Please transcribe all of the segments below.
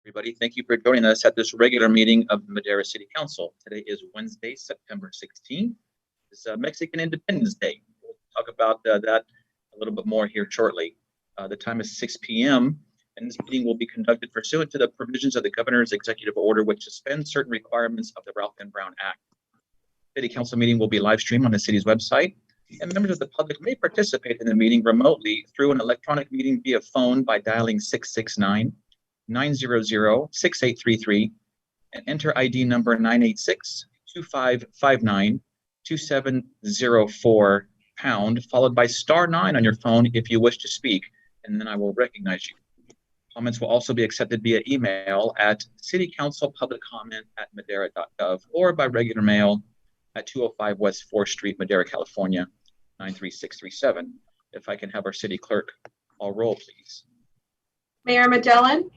Everybody, thank you for joining us at this regular meeting of the Madera City Council. Today is Wednesday, September 16th. It's Mexican Independence Day. We'll talk about that a little bit more here shortly. The time is 6 p.m. and this meeting will be conducted pursuant to the provisions of the Governor's Executive Order, which suspends certain requirements of the Ralph N. Brown Act. City Council meeting will be live streamed on the city's website, and members of the public may participate in the meeting remotely through an electronic meeting via phone by dialing 669-900-6833 and enter ID number 986-2559-2704 pound, followed by *9 on your phone if you wish to speak, and then I will recognize you. Comments will also be accepted via email at citycouncilpubliccomment@madera.gov or by regular mail at 205 West 4th Street, Madera, California, 93637. If I can have our city clerk call roll, please. Mayor Magellan.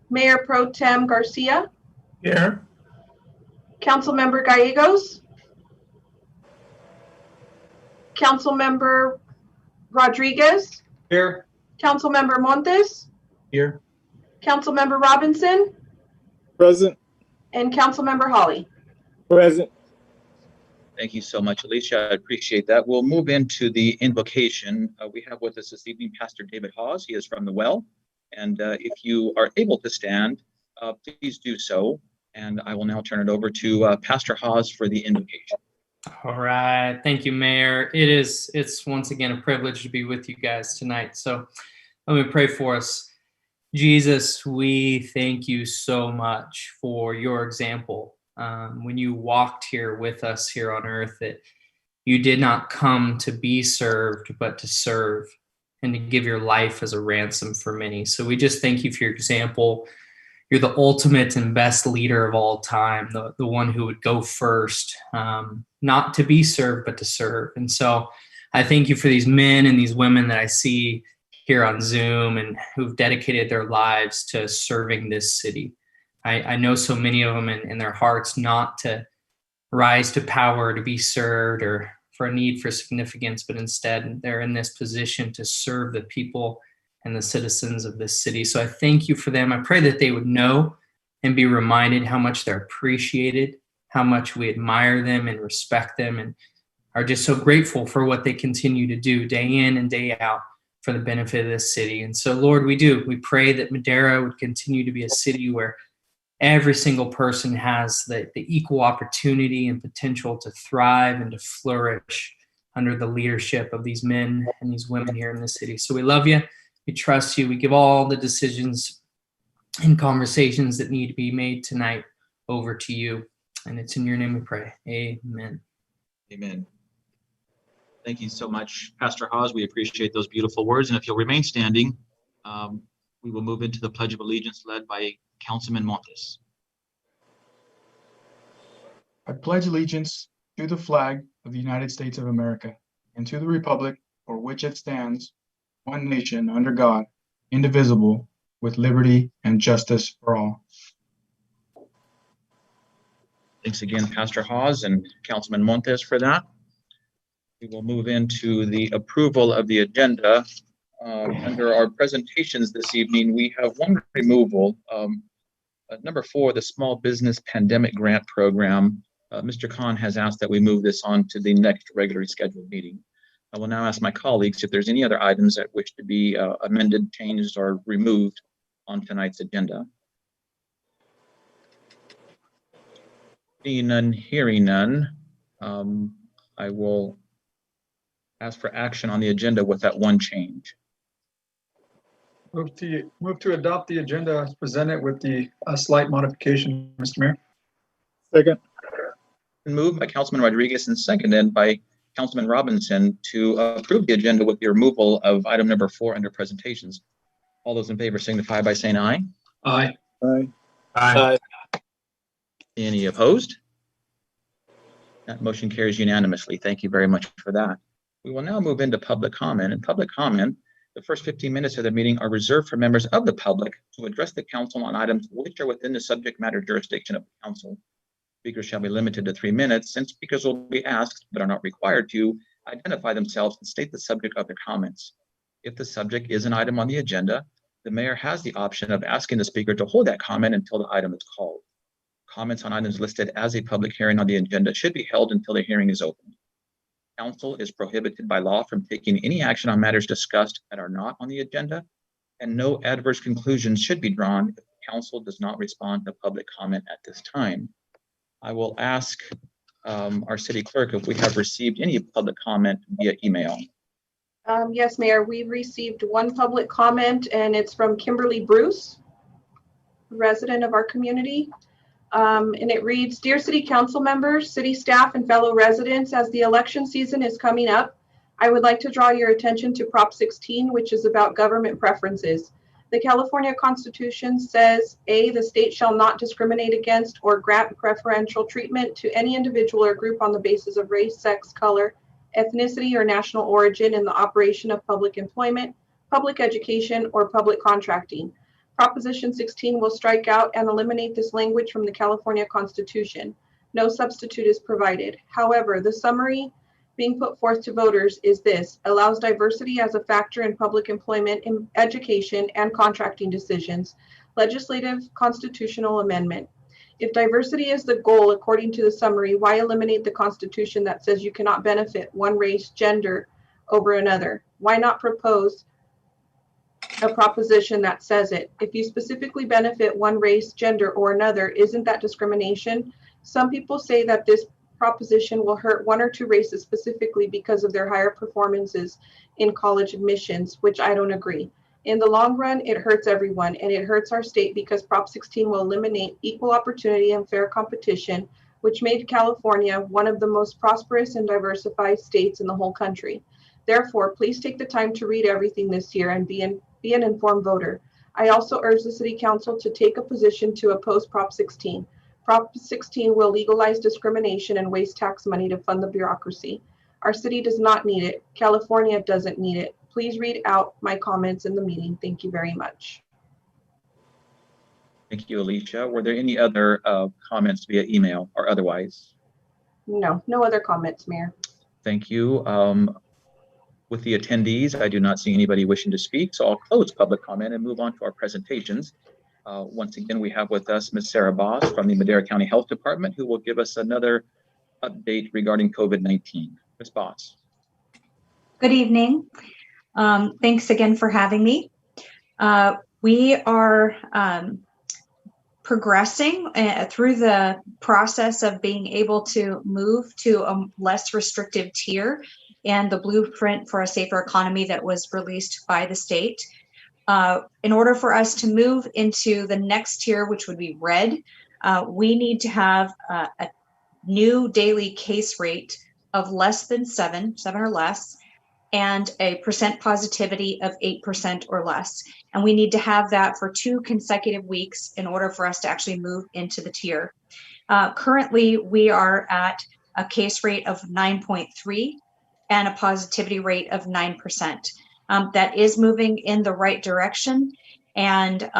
Mayor Pro Tem Garcia. Here. Councilmember Gallegos. Councilmember Rodriguez. Here. Councilmember Montes. Here. Councilmember Robinson. Present. And Councilmember Hawley. Present. Thank you so much, Alicia. I appreciate that. We'll move into the invocation. We have with us this evening Pastor David Hawes. He is from the Well. And if you are able to stand, please do so. And I will now turn it over to Pastor Hawes for the invocation. All right. Thank you, Mayor. It's once again a privilege to be with you guys tonight. So let me pray for us. Jesus, we thank you so much for your example. When you walked here with us here on earth, that you did not come to be served, but to serve and to give your life as a ransom for many. So we just thank you for your example. You're the ultimate and best leader of all time, the one who would go first, not to be served, but to serve. And so I thank you for these men and these women that I see here on Zoom and who've dedicated their lives to serving this city. I know so many of them in their hearts not to rise to power, to be served, or for a need for significance, but instead they're in this position to serve the people and the citizens of this city. So I thank you for them. I pray that they would know and be reminded how much they're appreciated, how much we admire them and respect them, and are just so grateful for what they continue to do day in and day out for the benefit of this city. And so, Lord, we pray that Madera would continue to be a city where every single person has the equal opportunity and potential to thrive and to flourish under the leadership of these men and these women here in the city. So we love you. We trust you. We give all the decisions and conversations that need to be made tonight over to you. And it's in your name we pray. Amen. Amen. Thank you so much, Pastor Hawes. We appreciate those beautiful words. And if you'll remain standing, we will move into the Pledge of Allegiance led by Councilman Montes. I pledge allegiance to the flag of the United States of America and to the republic for which it stands, one nation under God, indivisible, with liberty and justice for all. Thanks again, Pastor Hawes and Councilman Montes for that. We will move into the approval of the agenda. Under our presentations this evening, we have one removal. Number 4, the Small Business Pandemic Grant Program. Mr. Khan has asked that we move this on to the next regularly scheduled meeting. I will now ask my colleagues if there's any other items that wish to be amended, changed, or removed on tonight's agenda. Seeing none, hearing none, I will ask for action on the agenda with that one change. Move to adopt the agenda as presented with the slight modification, Mr. Mayor. Second. Moved by Councilman Rodriguez and seconded by Councilman Robinson to approve the agenda with the removal of item number 4 under presentations. All those in favor signify by saying aye. Aye. Aye. Aye. Any opposed? That motion carries unanimously. Thank you very much for that. We will now move into public comment. In public comment, the first 15 minutes of the meeting are reserved for members of the public to address the council on items which are within the subject matter jurisdiction of the council. Speakers shall be limited to 3 minutes, and speakers will be asked, but are not required to, identify themselves and state the subject of their comments. If the subject is an item on the agenda, the The mayor has the option of asking the speaker to hold that comment until the item is called. Comments on items listed as a public hearing on the agenda should be held until the hearing is opened. Council is prohibited by law from taking any action on matters discussed that are not on the agenda, and no adverse conclusions should be drawn if the council does not respond to public comment at this time. I will ask our city clerk if we have received any public comment via email. Yes, Mayor, we received one public comment, and it's from Kimberly Bruce, resident of our community. And it reads, "Dear City Council members, city staff, and fellow residents, as the election season is coming up, I would like to draw your attention to Prop 16, which is about government preferences. The California Constitution says, A, the state shall not discriminate against or grant preferential treatment to any individual or group on the basis of race, sex, color, ethnicity, or national origin in the operation of public employment, public education, or public contracting. Proposition 16 will strike out and eliminate this language from the California Constitution. No substitute is provided. However, the summary being put forth to voters is this: allows diversity as a factor in public employment, in education, and contracting decisions. Legislative constitutional amendment. If diversity is the goal, according to the summary, why eliminate the Constitution that says you cannot benefit one race, gender over another? Why not propose a proposition that says it? If you specifically benefit one race, gender, or another, isn't that discrimination? Some people say that this proposition will hurt one or two races specifically because of their higher performances in college admissions, which I don't agree. In the long run, it hurts everyone, and it hurts our state because Prop 16 will eliminate equal opportunity and fair competition, which made California one of the most prosperous and diversified states in the whole country. Therefore, please take the time to read everything this year and be an informed voter. I also urge the City Council to take a position to oppose Prop 16. Prop 16 will legalize discrimination and waste tax money to fund the bureaucracy. Our city does not need it. California doesn't need it. Please read out my comments in the meeting. Thank you very much. Thank you, Alicia. Were there any other comments via email or otherwise? No other comments, Mayor. Thank you. With the attendees, I do not see anybody wishing to speak, so I'll close public comment and move on to our presentations. Once again, we have with us Ms. Sarah Boss from the Madera County Health Department, who will give us another update regarding COVID-19. Ms. Boss. Good evening. Thanks again for having me. We are progressing through the process of being able to move to a less restrictive tier and the blueprint for a safer economy that was released by the state. In order for us to move into the next tier, which would be red, we need to have a new daily case rate of less than 7 or less, and a percent positivity of 8% or less. And we need to have that for 2 consecutive weeks in order for us to actually move into the tier. Currently, we are at a case rate of 9.3 and a positivity rate of 9%. That is moving in the right direction, and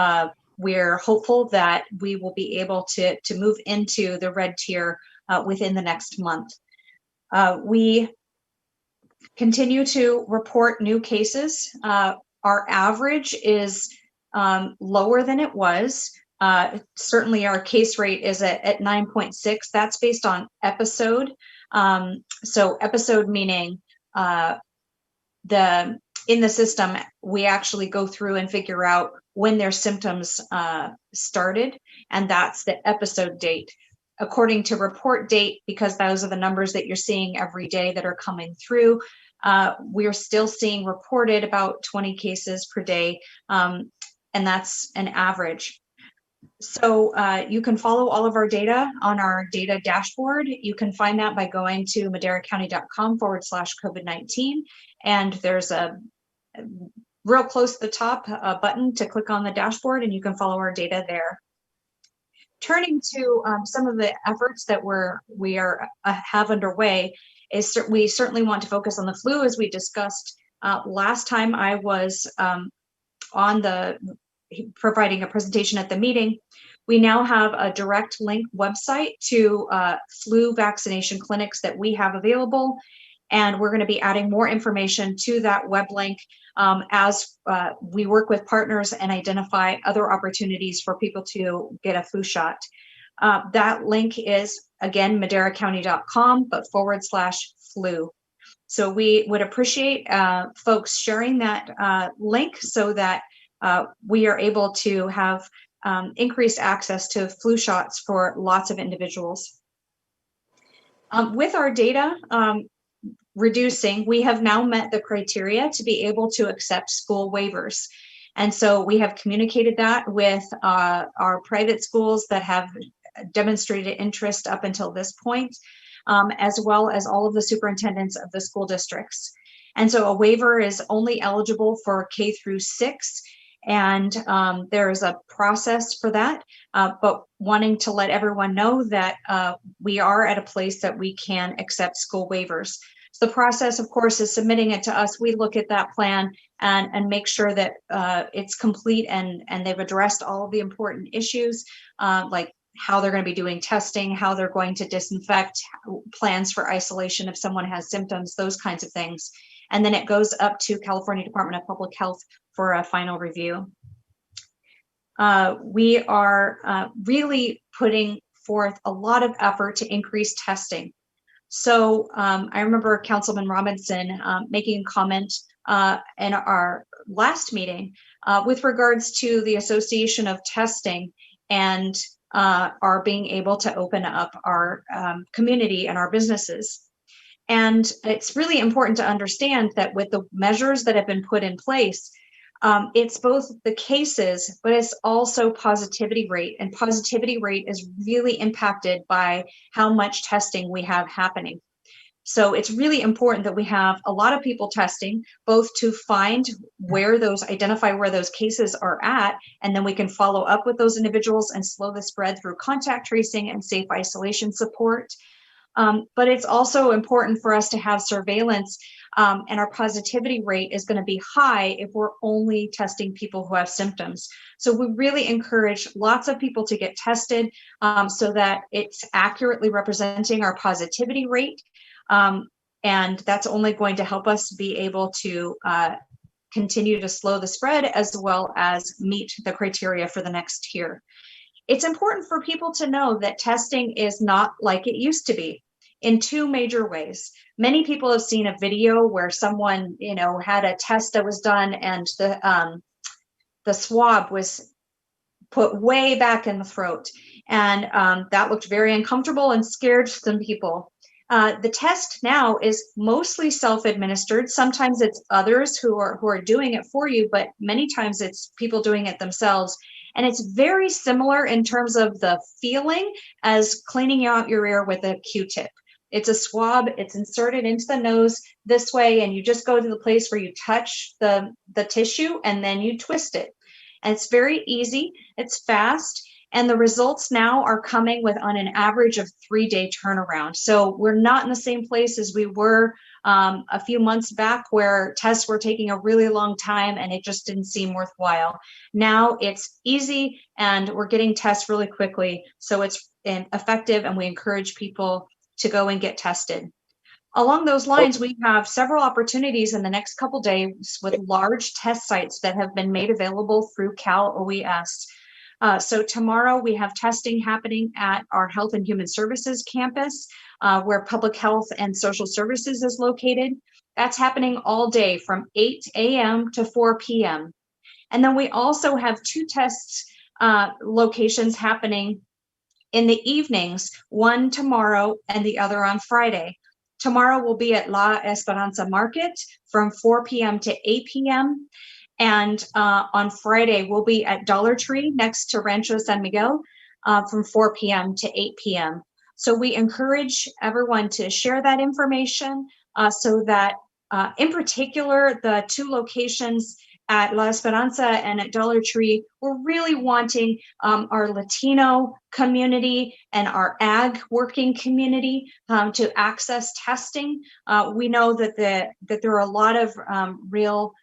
we're hopeful that we will be able to move into the red tier within the next month. We continue to report new cases. Our average is lower than it was. Certainly our case rate is at 9.6. That's based on episode. So episode meaning in the system, we actually go through and figure out when their symptoms started, and that's the episode date. According to report date, because those are the numbers that you're seeing every day that are coming through, we're still seeing reported about 20 cases per day, and that's an average. So you can follow all of our data on our data dashboard. You can find that by going to maderacounty.com/COVID-19, and there's a real close to the top button to click on the dashboard, and you can follow our data there. Turning to some of the efforts that we have underway, is we certainly want to focus on the flu, as we discussed last time I was providing a presentation at the meeting. We now have a direct link website to flu vaccination clinics that we have available, And we're going to be adding more information to that web link as we work with partners and identify other opportunities for people to get a flu shot. That link is, again, maderacounty.com, but /flu. So we would appreciate folks sharing that link so that we are able to have increased access to flu shots for lots of individuals. With our data reducing, we have now met the criteria to be able to accept school waivers. And so we have communicated that with our private schools that have demonstrated interest up until this point, as well as all of the superintendents of the school districts. And so a waiver is only eligible for K through 6. And there is a process for that, but wanting to let everyone know that we are at a place that we can accept school waivers. So the process, of course, is submitting it to us. We look at that plan and make sure that it's complete and they've addressed all of the important issues, like how they're going to be doing testing, how they're going to disinfect, plans for isolation if someone has symptoms, those kinds of things. And then it goes up to California Department of Public Health for a final review. We are really putting forth a lot of effort to increase testing. So I remember Councilman Robinson making a comment in our last meeting with regards to the association of testing and our being able to open up our community and our businesses. And it's really important to understand that with the measures that have been put in place, it's both the cases, but it's also positivity rate. And positivity rate is really impacted by how much testing we have happening. So it's really important that we have a lot of people testing, both to identify where those cases are at, and then we can follow up with those individuals and slow the spread through contact tracing and safe isolation support. But it's also important for us to have surveillance, and our positivity rate is going to be high if we're only testing people who have symptoms. So we really encourage lots of people to get tested so that it's accurately representing our positivity rate. And that's only going to help us be able to continue to slow the spread as well as meet the criteria for the next tier. It's important for people to know that testing is not like it used to be in two major ways. Many people have seen a video where someone, had a test that was done and the swab was put way back in the throat. And that looked very uncomfortable and scared some people. The test now is mostly self-administered. Sometimes it's others who are doing it for you, but many times it's people doing it themselves. And it's very similar in terms of the feeling as cleaning out your ear with a Q-tip. It's a swab, it's inserted into the nose this way, and you just go to the place where you touch the tissue and then you twist it. And it's very easy, it's fast, and the results now are coming on an average of 3-day turnaround. So we're not in the same place as we were a few months back where tests were taking a really long time and it just didn't seem worthwhile. Now it's easy and we're getting tests really quickly. So it's effective and we encourage people to go and get tested. Along those lines, we have several opportunities in the next couple days with large test sites that have been made available through Cal OES. So tomorrow we have testing happening at our Health and Human Services campus, where Public Health and Social Services is located. That's happening all day from 8 a.m. to 4 p.m. And then we also have 2 tests locations happening in the evenings, one tomorrow and the other on Friday. Tomorrow will be at La Esperanza Market from 4 p.m. to 8 p.m. And on Friday, we'll be at Dollar Tree next to Rancho San Miguel from 4 p.m. to 8 p.m. So we encourage everyone to share that information so that in particular, the 2 locations at La Esperanza and at Dollar Tree, we're really wanting our Latino community and our ag working community to access testing. We know that there are a lot of real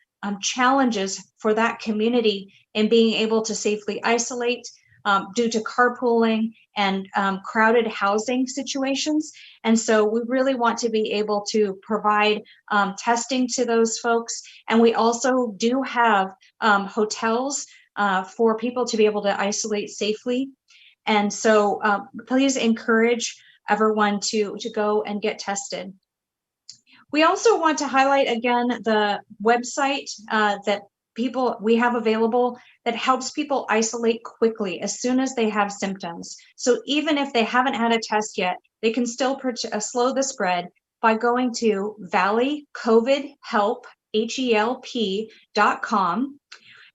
challenges for that community in being able to safely isolate. due to carpooling and crowded housing situations. And so we really want to be able to provide testing to those folks. And we also do have hotels for people to be able to isolate safely. And so please encourage everyone to go and get tested. We also want to highlight again the website that we have available that helps people isolate quickly as soon as they have symptoms. So even if they haven't had a test yet, they can still slow the spread by going to valleycovidhelp.com.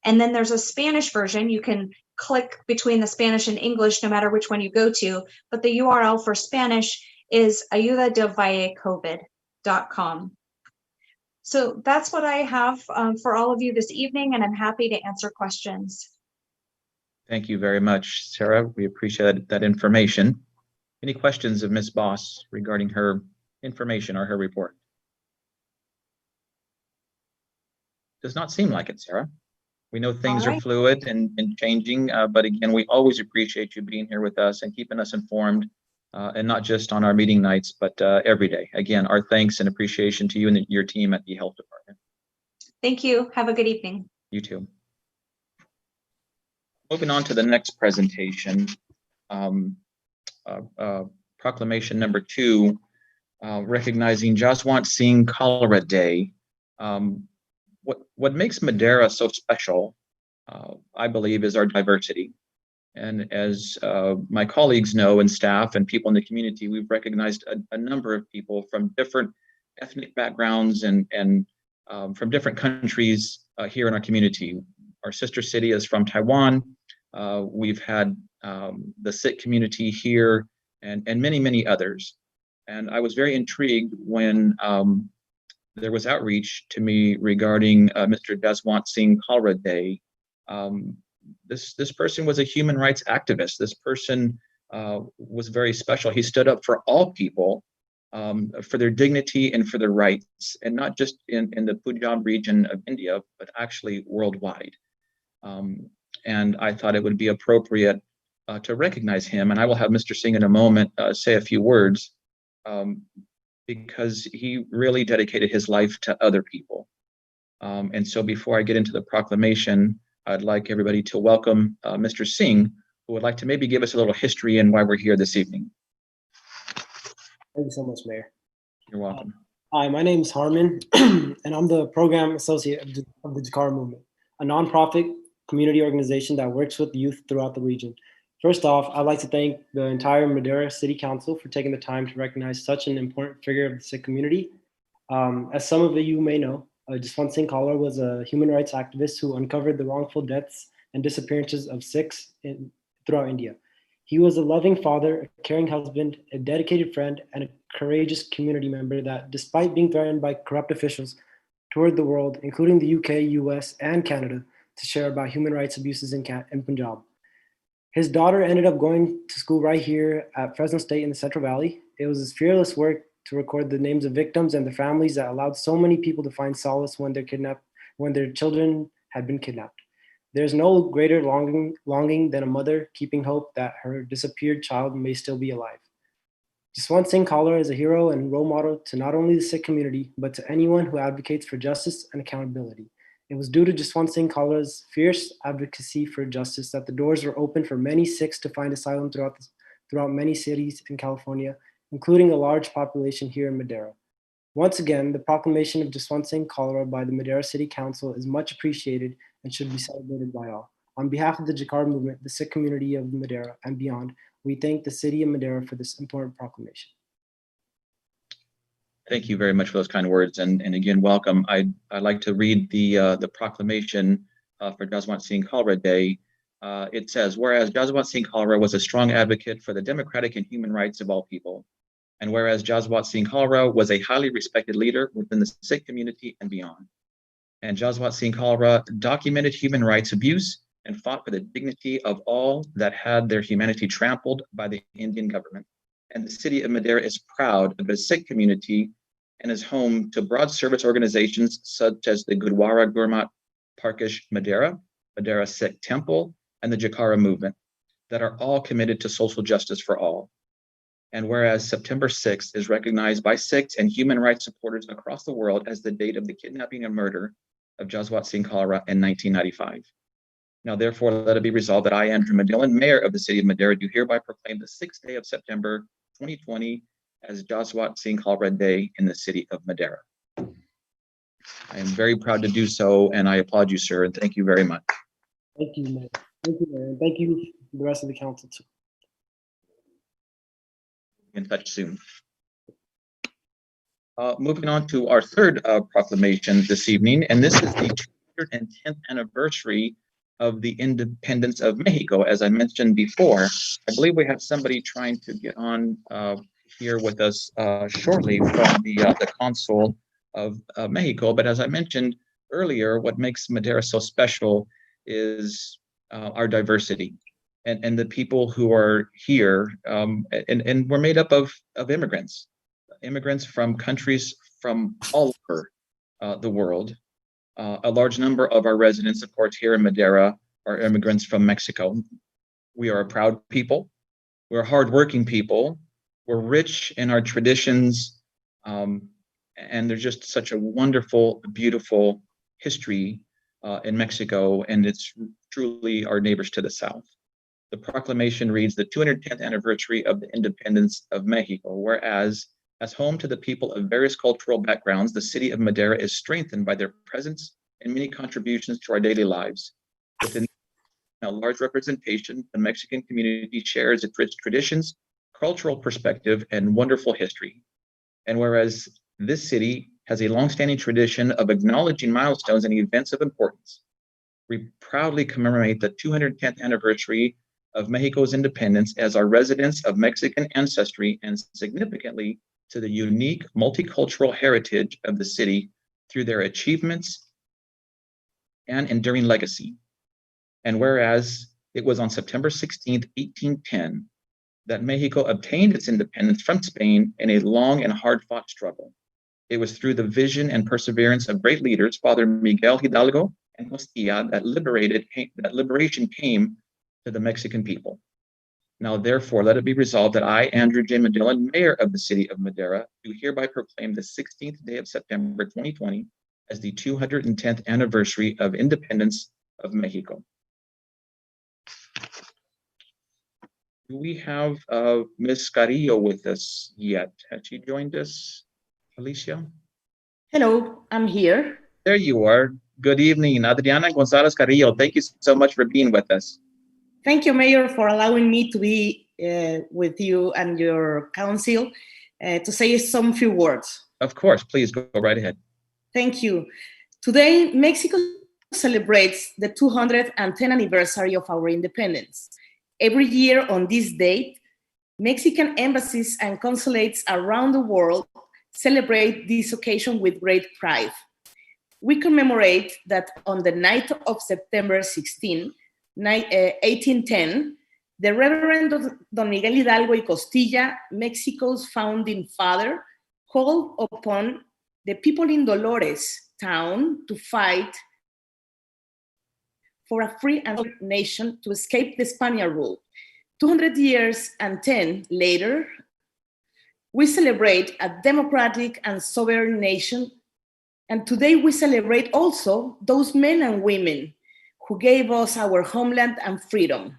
And then there's a Spanish version. You can click between the Spanish and English, no matter which one you go to, but the URL for Spanish is ayudadelvallecovid.com. So that's what I have for all of you this evening, and I'm happy to answer questions. Thank you very much, Sarah. We appreciate that information. Any questions of Ms. Boss regarding her information or her report? Does not seem like it, Sarah. We know things are fluid and changing, but again, we always appreciate you being here with us and keeping us informed, and not just on our meeting nights, but every day. Again, our thanks and appreciation to you and your team at the Health Department. Thank you. Have a good evening. You too. Moving on to the next presentation, proclamation number 2, recognizing Jaswant Singh Cholera Day. What makes Madera so special, I believe, is our diversity. And as my colleagues know and staff and people in the community, we've recognized a number of people from different ethnic backgrounds and from different countries here in our community. Our sister city is from Taiwan. We've had the Sikh community here and many, many others. And I was very intrigued when there was outreach to me regarding Mr. Jaswant Singh Cholera Day. This person was a human rights activist. This person was very special. He stood up for all people, for their dignity and for their rights, and not just in the Punjab region of India, but actually worldwide. And I thought it would be appropriate to recognize him. And I will have Mr. Singh in a moment say a few words, because he really dedicated his life to other people. And so before I get into the proclamation, I'd like everybody to welcome Mr. Singh, who would like to maybe give us a little history and why we're here this evening. Thank you so much, Mayor. You're welcome. Hi, my name is Harman, and I'm the Program Associate of the Jakara Movement, a nonprofit community organization that works with youth throughout the region. First off, I'd like to thank the entire Madera City Council for taking the time to recognize such an important figure of the Sikh community. As some of you may know, Jaswant Singh Cholera was a human rights activist who uncovered the wrongful deaths and disappearances of Sikhs throughout India. He was a loving father, a caring husband, a dedicated friend, and a courageous community member that, despite being threatened by corrupt officials, toured the world, including the UK, US, and Canada, to share about human rights abuses in Punjab. His daughter ended up going to school right here at Fresno State in the Central Valley. It was his fearless work to record the names of victims and the families that allowed so many people to find solace when their children had been kidnapped. There's no greater longing than a mother keeping hope that her disappeared child may still be alive. Jaswant Singh Cholera is a hero and role model to not only the Sikh community, but to anyone who advocates for justice and accountability. It was due to Jaswant Singh Cholera's fierce advocacy for justice that the doors were open for many Sikhs to find asylum throughout many cities in California, including a large population here in Madera. Once again, the proclamation of Jaswant Singh Cholera by the Madera City Council is much appreciated and should be celebrated by all. On behalf of the Jakara Movement, the Sikh community of Madera and beyond, we thank the city of Madera for this important proclamation. Thank you very much for those kind words, and again, welcome. I'd like to read the proclamation for Jaswant Singh Cholera Day. It says, whereas Jaswant Singh Cholera was a strong advocate for the democratic and human rights of all people, and whereas Jaswant Singh Cholera was a highly respected leader within the Sikh community and beyond, and Jaswant Singh Cholera documented human rights abuse and fought for the dignity of all that had their humanity trampled by the Indian government. And the city of Madera is proud of the Sikh community and is home to broad service organizations such as the Gurdwara Gurmat Parkash Madera, Madera Sikh Temple, and the Jakara Movement. that are all committed to social justice for all. And whereas September 6th is recognized by Sikhs and human rights supporters across the world as the date of the kidnapping and murder of Jaswant Singh Kalra in 1995. Now, therefore, let it be resolved that I, Andrew Madillan, Mayor of the City of Madera, do hereby proclaim the 6th day of September 2020 as Jaswant Singh Kalra Day in the City of Madera. I am very proud to do so, and I applaud you, sir, and thank you very much. Thank you, Mayor. Thank you, Mayor. And thank you, the rest of the council, too. In touch soon. Moving on to our third proclamation this evening, and this is the 210th anniversary of the independence of Mexico. As I mentioned before, I believe we have somebody trying to get on here with us shortly from the Consul of Mexico. But as I mentioned earlier, what makes Madera so special is our diversity. And the people who are here, and we're made up of immigrants from countries from all over the world. A large number of our residents, of course, here in Madera are immigrants from Mexico. We are a proud people. We're hardworking people. We're rich in our traditions. And there's just such a wonderful, beautiful history in Mexico, and it's truly our neighbors to the south. The proclamation reads the 210th anniversary of the independence of Mexico, whereas as home to the people of various cultural backgrounds, the city of Madera is strengthened by their presence and many contributions to our daily lives. Within a large representation, the Mexican community shares its rich traditions, cultural perspective, and wonderful history. And whereas this city has a longstanding tradition of acknowledging milestones and events of importance, we proudly commemorate the 210th anniversary of Mexico's independence as our residents of Mexican ancestry, and significantly to the unique multicultural heritage of the city through their achievements and enduring legacy. And whereas it was on September 16th, 1810, that Mexico obtained its independence from Spain in a long and hard-fought struggle. It was through the vision and perseverance of great leaders, Father Miguel Hidalgo and Costilla, that liberation came to the Mexican people. Now, therefore, let it be resolved that I, Andrew J. Madillan, Mayor of the City of Madera, do hereby proclaim the 16th day of September 2020 as the 210th anniversary of independence of Mexico. Do we have Ms. Carrillo with us yet? Has she joined us, Alicia? Hello, I'm here. There you are. Good evening, Adriana Gonzalez Carrillo. Thank you so much for being with us. Thank you, Mayor, for allowing me to be with you and your council to say some few words. Of course, please go right ahead. Thank you. Today, Mexico celebrates the 210th anniversary of our independence. Every year on this date, Mexican embassies and consulates around the world celebrate this occasion with great pride. We commemorate that on the night of September 16, 1810, the Reverend Don Miguel Hidalgo y Costilla, Mexico's founding father, called upon the people in Dolores town to fight for a free and open nation to escape the Spaniard rule. 200 years and 10 later, we celebrate a democratic and sovereign nation. And today we celebrate also those men and women who gave us our homeland and freedom.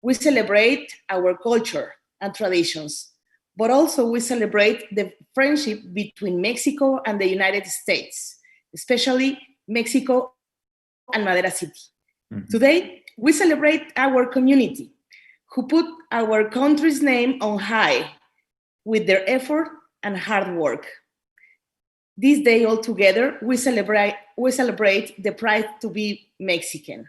We celebrate our culture and traditions, but also we celebrate the friendship between Mexico and the United States, especially Mexico and Madera City. Mm-hmm. Today, we celebrate our community who put our country's name on high with their effort and hard work. This day all together, we celebrate the pride to be Mexican.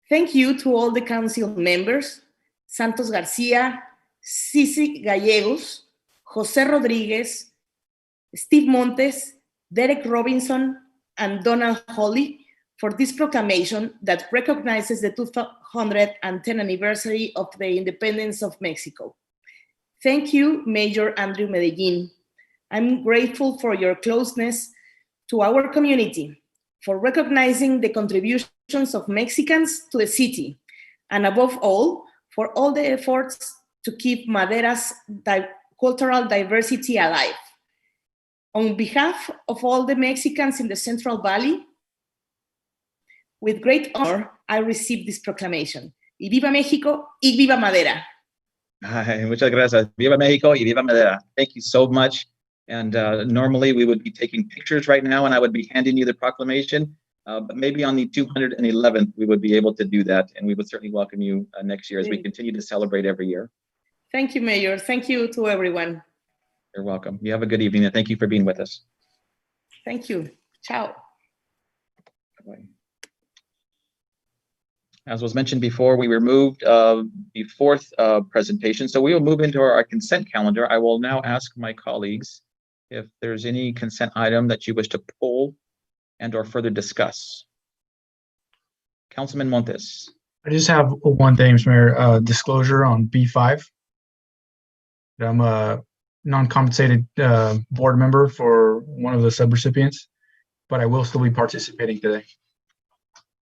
Thank you to all the council members, Santos Garcia, Cici Gallegos, Jose Rodriguez, Steve Montes, Derek Robinson, and Donald Holly for this proclamation that recognizes the 210th anniversary of the independence of Mexico. Thank you, Mayor Andrew Medellin. I'm grateful for your closeness to our community, for recognizing the contributions of Mexicans to the city, and above all, for all the efforts to keep Madera's cultural diversity alive. On behalf of all the Mexicans in the Central Valley, with great honor, I received this proclamation. Y viva México, y viva Madera. Ay, muchas gracias. Viva Mexico y viva Madera. Thank you so much. And normally we would be taking pictures right now and I would be handing you the proclamation. But maybe on the 211th, we would be able to do that. And we would certainly welcome you next year as we continue to celebrate every year. Thank you, Mayor. Thank you to everyone. You're welcome. You have a good evening and thank you for being with us. Thank you. Ciao. Bye-bye. As was mentioned before, we removed the fourth presentation. So we will move into our consent calendar. I will now ask my colleagues if there's any consent item that you wish to pull and or further discuss. Councilman Montes. I just have one thing, Mr. Mayor, disclosure on B5. I'm a non-compensated board member for one of the subrecipients, but I will still be participating today.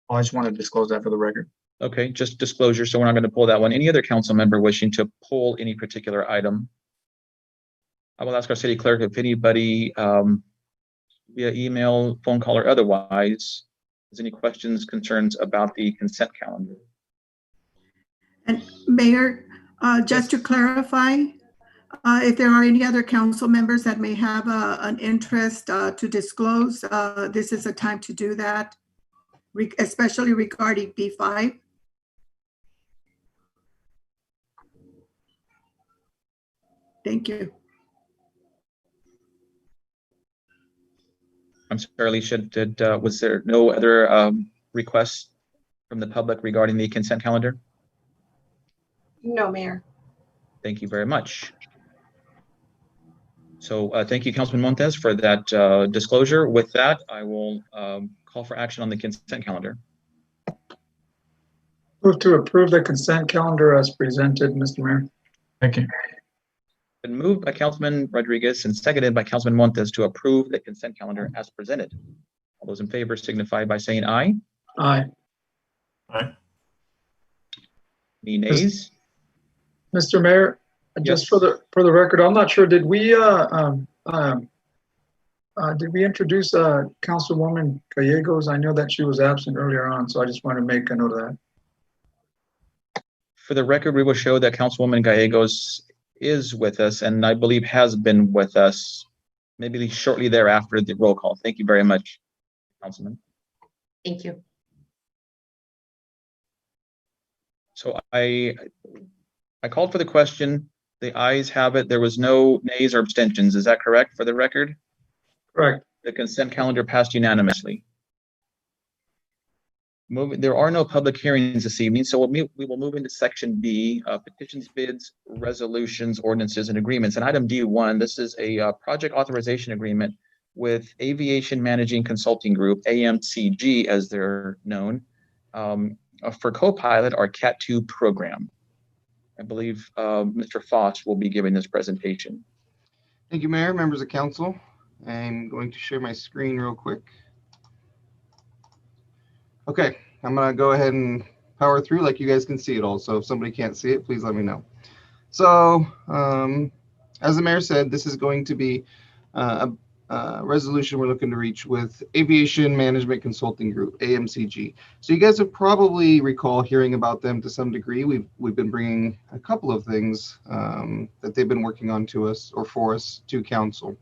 I just want to disclose that for the record. Okay, just disclosure, so we're not going to pull that one. Any other council member wishing to pull any particular item? I will ask our city clerk if anybody via email, phone call, or otherwise has any questions, concerns about the consent calendar. And Mayor, just to clarify, if there are any other council members that may have an interest to disclose, this is a time to do that, especially regarding B5. Thank you. I'm sorry, Alicia, was there no other requests from the public regarding the consent calendar? No, Mayor. Thank you very much. So thank you, Councilman Montes, for that disclosure. With that, I will call for action on the consent calendar. Move to approve the consent calendar as presented, Mr. Mayor. Thank you. Been moved by Councilman Rodriguez and seconded by Councilman Montes to approve the consent calendar as presented. All those in favor signify by saying aye. Aye. Any nays? Mr. Mayor, just for the record, I'm not sure, did we introduce Councilwoman Gallegos? I know that she was absent earlier on, so I just want to make a note of that. For the record, we will show that Councilwoman Gallegos is with us and I believe has been with us maybe shortly thereafter the roll call. Thank you very much, Councilman. Thank you. So I called for the question. The ayes have it. There was no nays or abstentions. Is that correct for the record? Correct. The consent calendar passed unanimously. There are no public hearings this evening, so we will move into section B, petitions, bids, resolutions, ordinances, and agreements. And item D1, this is a project authorization agreement with Aviation Managing Consulting Group, AMCG as they're known, for co-pilot our CAT 2 program. I believe Mr. Foss will be giving this presentation. Thank you, Mayor, members of council. I'm going to share my screen real quick. Okay, I'm going to go ahead and power through like you guys can see it all. So if somebody can't see it, please let me know. So as the mayor said, this is going to be a resolution we're looking to reach with Aviation Management Consulting Group, AMCG. So you guys have probably recall hearing about them to some degree. We've been bringing a couple of things that they've been working on to us or for us to council.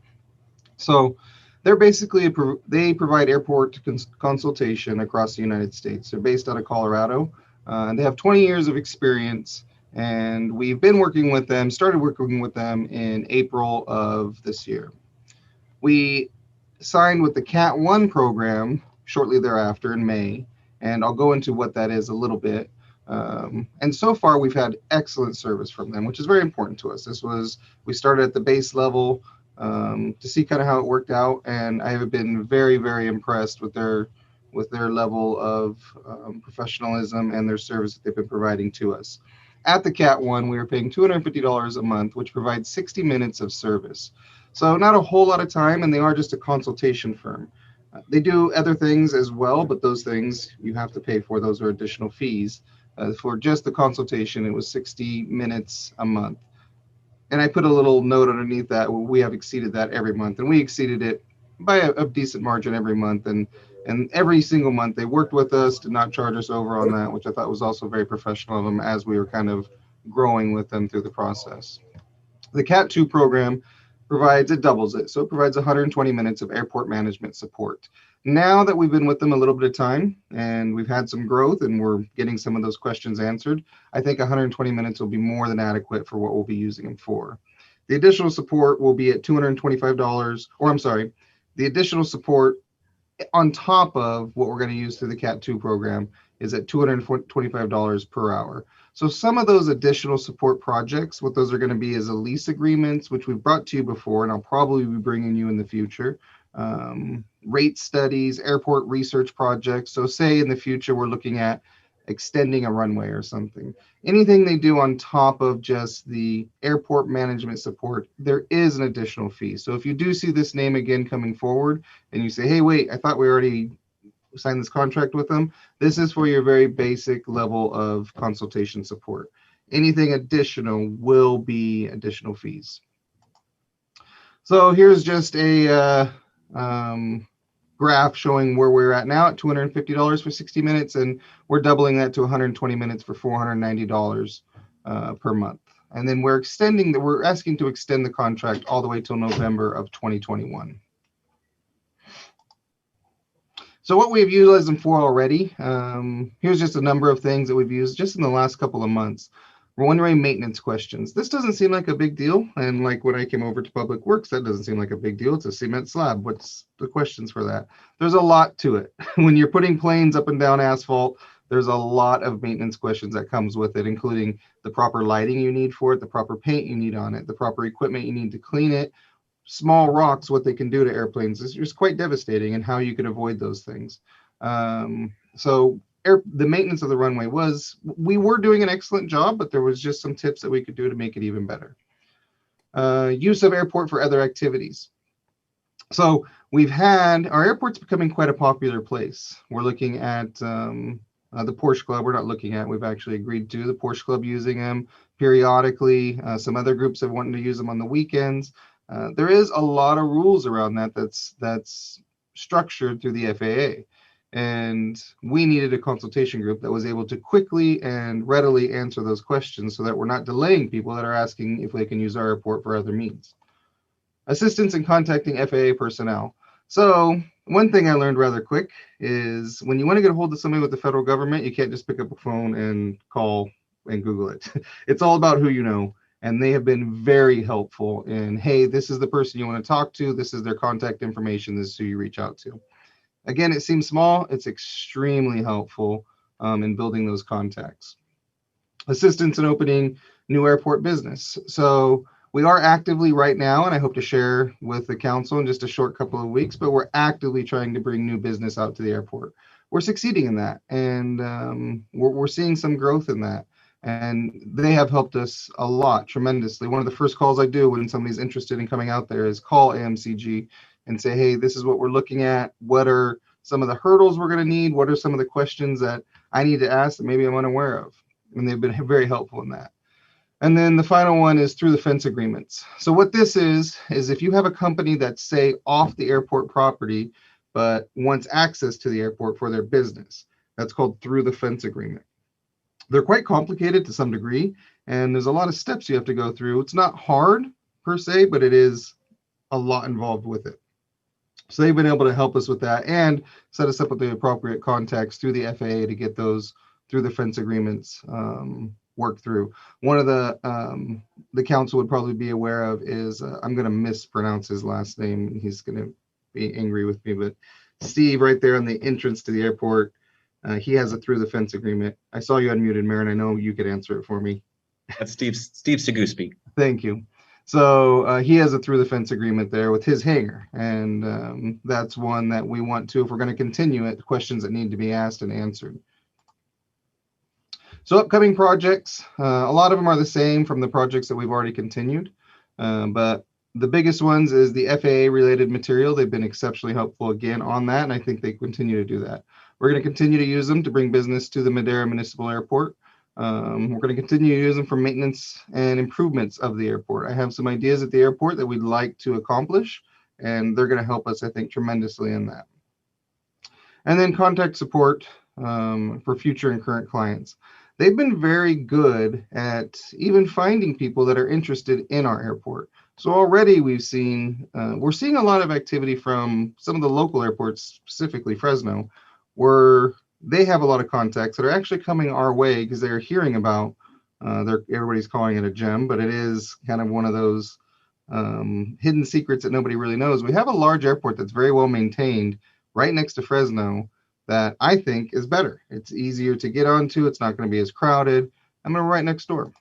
So they're basically, they provide airport consultation across the United States. They're based out of Colorado, and they have 20 years of experience. And we've been working with them, started working with them in April of this year. We signed with the CAT 1 program shortly thereafter in May, and I'll go into what that is a little bit. And so far, we've had excellent service from them, which is very important to us. We started at the base level to see kind of how it worked out, and I have been very, very impressed with their level of professionalism and their service that they've been providing to us. At the CAT 1, we were paying $250 a month, which provides 60 minutes of service. So not a whole lot of time, and they are just a consultation firm. They do other things as well, but those things you have to pay for. Those are additional fees. For just the consultation, it was 60 minutes a month. And I put a little note underneath that, well, we have exceeded that every month, and we exceeded it by a decent margin every month. And every single month they worked with us to not charge us over on that, which I thought was also very professional of them as we were kind of growing with them through the process. The CAT 2 program it doubles it. So it provides 120 minutes of airport management support. Now that we've been with them a little bit of time and we've had some growth and we're getting some of those questions answered, I think 120 minutes will be more than adequate for what we'll be using them for. The additional support will be at $225, or I'm sorry, the additional support on top of what we're going to use through the CAT 2 program is at $225 per hour. So some of those additional support projects, what those are going to be is a lease agreements, which we've brought to you before, and I'll probably be bringing you in the future. Rate studies, airport research projects. So say in the future, we're looking at extending a runway or something. Anything they do on top of just the airport management support, there is an additional fee. So if you do see this name again coming forward and you say, hey, wait, I thought we already signed this contract with them, this is for your very basic level of consultation support. Anything additional will be additional fees. So here's just a graph showing where we're at now at $250 for 60 minutes, and we're doubling that to 120 minutes for $490 per month. And then we're asking to extend the contract all the way till November of 2021. So what we've utilized them for already, here's just a number of things that we've used just in the last couple of months. Runway maintenance questions. This doesn't seem like a big deal. And like when I came over to Public Works, that doesn't seem like a big deal. It's a cement slab. What's the questions for that? There's a lot to it. When you're putting planes up and down asphalt, there's a lot of maintenance questions that comes with it, including the proper lighting you need for it, the proper paint you need on it, the proper equipment you need to clean it, small rocks, what they can do to airplanes. It's just quite devastating, and how you can avoid those things. The maintenance of the runway we were doing an excellent job, but there was just some tips that we could do to make it even better. Use of airport for other activities. So our airport's becoming quite a popular place. We're looking at the Porsche Club. We're not looking at, we've actually agreed to the Porsche Club using them periodically. Some other groups have wanted to use them on the weekends. There is a lot of rules around that's structured through the FAA. And we needed a consultation group that was able to quickly and readily answer those questions so that we're not delaying people that are asking if they can use our airport for other means. Assistance in contacting FAA personnel. So one thing I learned rather quick is when you want to get a hold of somebody with the federal government, you can't just pick up a phone and call and Google it. It's all about who you know. And they have been very helpful in, hey, this is the person you want to talk to. This is their contact information. This is who you reach out to. Again, it seems small. It's extremely helpful in building those contacts. Assistance in opening new airport business. So we are actively right now, and I hope to share with the council in just a short couple of weeks, but we're actively trying to bring new business out to the airport. We're succeeding in that, and we're seeing some growth in that. And they have helped us a lot, tremendously. One of the first calls I do when somebody's interested in coming out there is call AMCG and say, hey, this is what we're looking at. What are some of the hurdles we're going to need? What are some of the questions that I need to ask that maybe I'm unaware of? And they've been very helpful in that. And then the final one is through the fence agreements. So what this is if you have a company that's, say, off the airport property, but wants access to the airport for their business, that's called through the fence agreement. They're quite complicated to some degree, and there's a lot of steps you have to go through. It's not hard per se, but it is a lot involved with it. So they've been able to help us with that and set us up with the appropriate contacts through the FAA to get those through the fence agreements worked through. One of the council would probably be aware of is, I'm going to mispronounce his last name. He's going to be angry with me, but Steve right there on the entrance to the airport, he has a through the fence agreement. I saw you unmuted, Mayor, and I know you could answer it for me. That's Steve Seguspie. Thank you. So he has a through the fence agreement there with his hangar, and that's one that we want to, if we're going to continue it, questions that need to be asked and answered. So upcoming projects, a lot of them are the same from the projects that we've already continued, but the biggest ones is the FAA related material. They've been exceptionally helpful again on that, and I think they continue to do that. We're going to continue to use them to bring business to the Madera Municipal Airport. We're going to continue using for maintenance and improvements of the airport. I have some ideas at the airport that we'd like to accomplish, and they're going to help us, I think, tremendously in that. And then contact support for future and current clients. They've been very good at even finding people that are interested in our airport. So already we're seeing a lot of activity from some of the local airports, specifically Fresno, where they have a lot of contacts that are actually coming our way because they're hearing about, everybody's calling it a gem, but it is kind of one of those hidden secrets that nobody really knows. We have a large airport that's very well maintained right next to Fresno that I think is better. It's easier to get onto. It's not going to be as crowded. I'm right next door.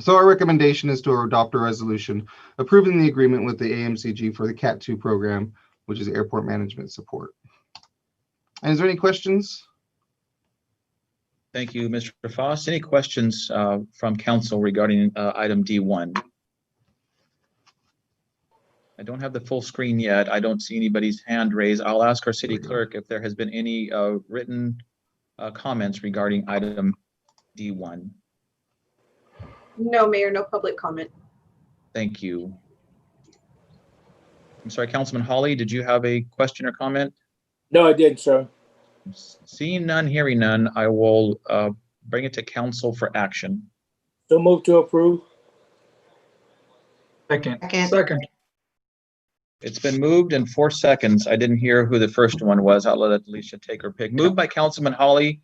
So our recommendation is to adopt a resolution approving the agreement with the AMCG for the CAT 2 program, which is airport management support. And is there any questions? Thank you, Mr. Foss. Any questions from council regarding item D1? I don't have the full screen yet. I don't see anybody's hand raised. I'll ask our city clerk if there has been any written comments regarding item D1. No, Mayor, no public comment. Thank you. I'm sorry, Councilman Hawley, did you have a question or comment? No, I did, sir. Seeing none, hearing none, I will bring it to council for action. So move to approve. Second. Second. It's been moved in 4 seconds. I didn't hear who the first one was. I'll let Alicia take her pick. Moved by Councilman Hawley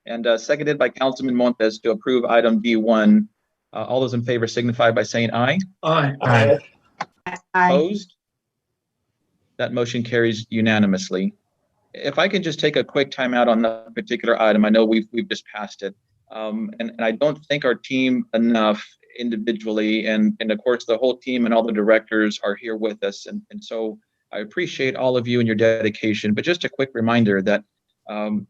and seconded by Councilman Montes to approve item D1. All those in favor signify by saying aye. Aye. Aye. Opposed? That motion carries unanimously. If I can just take a quick time out on that particular item, I know we've just passed it. And I don't thank our team enough individually, and of course the whole team and all the directors are here with us, and so I appreciate all of you and your dedication. But just a quick reminder that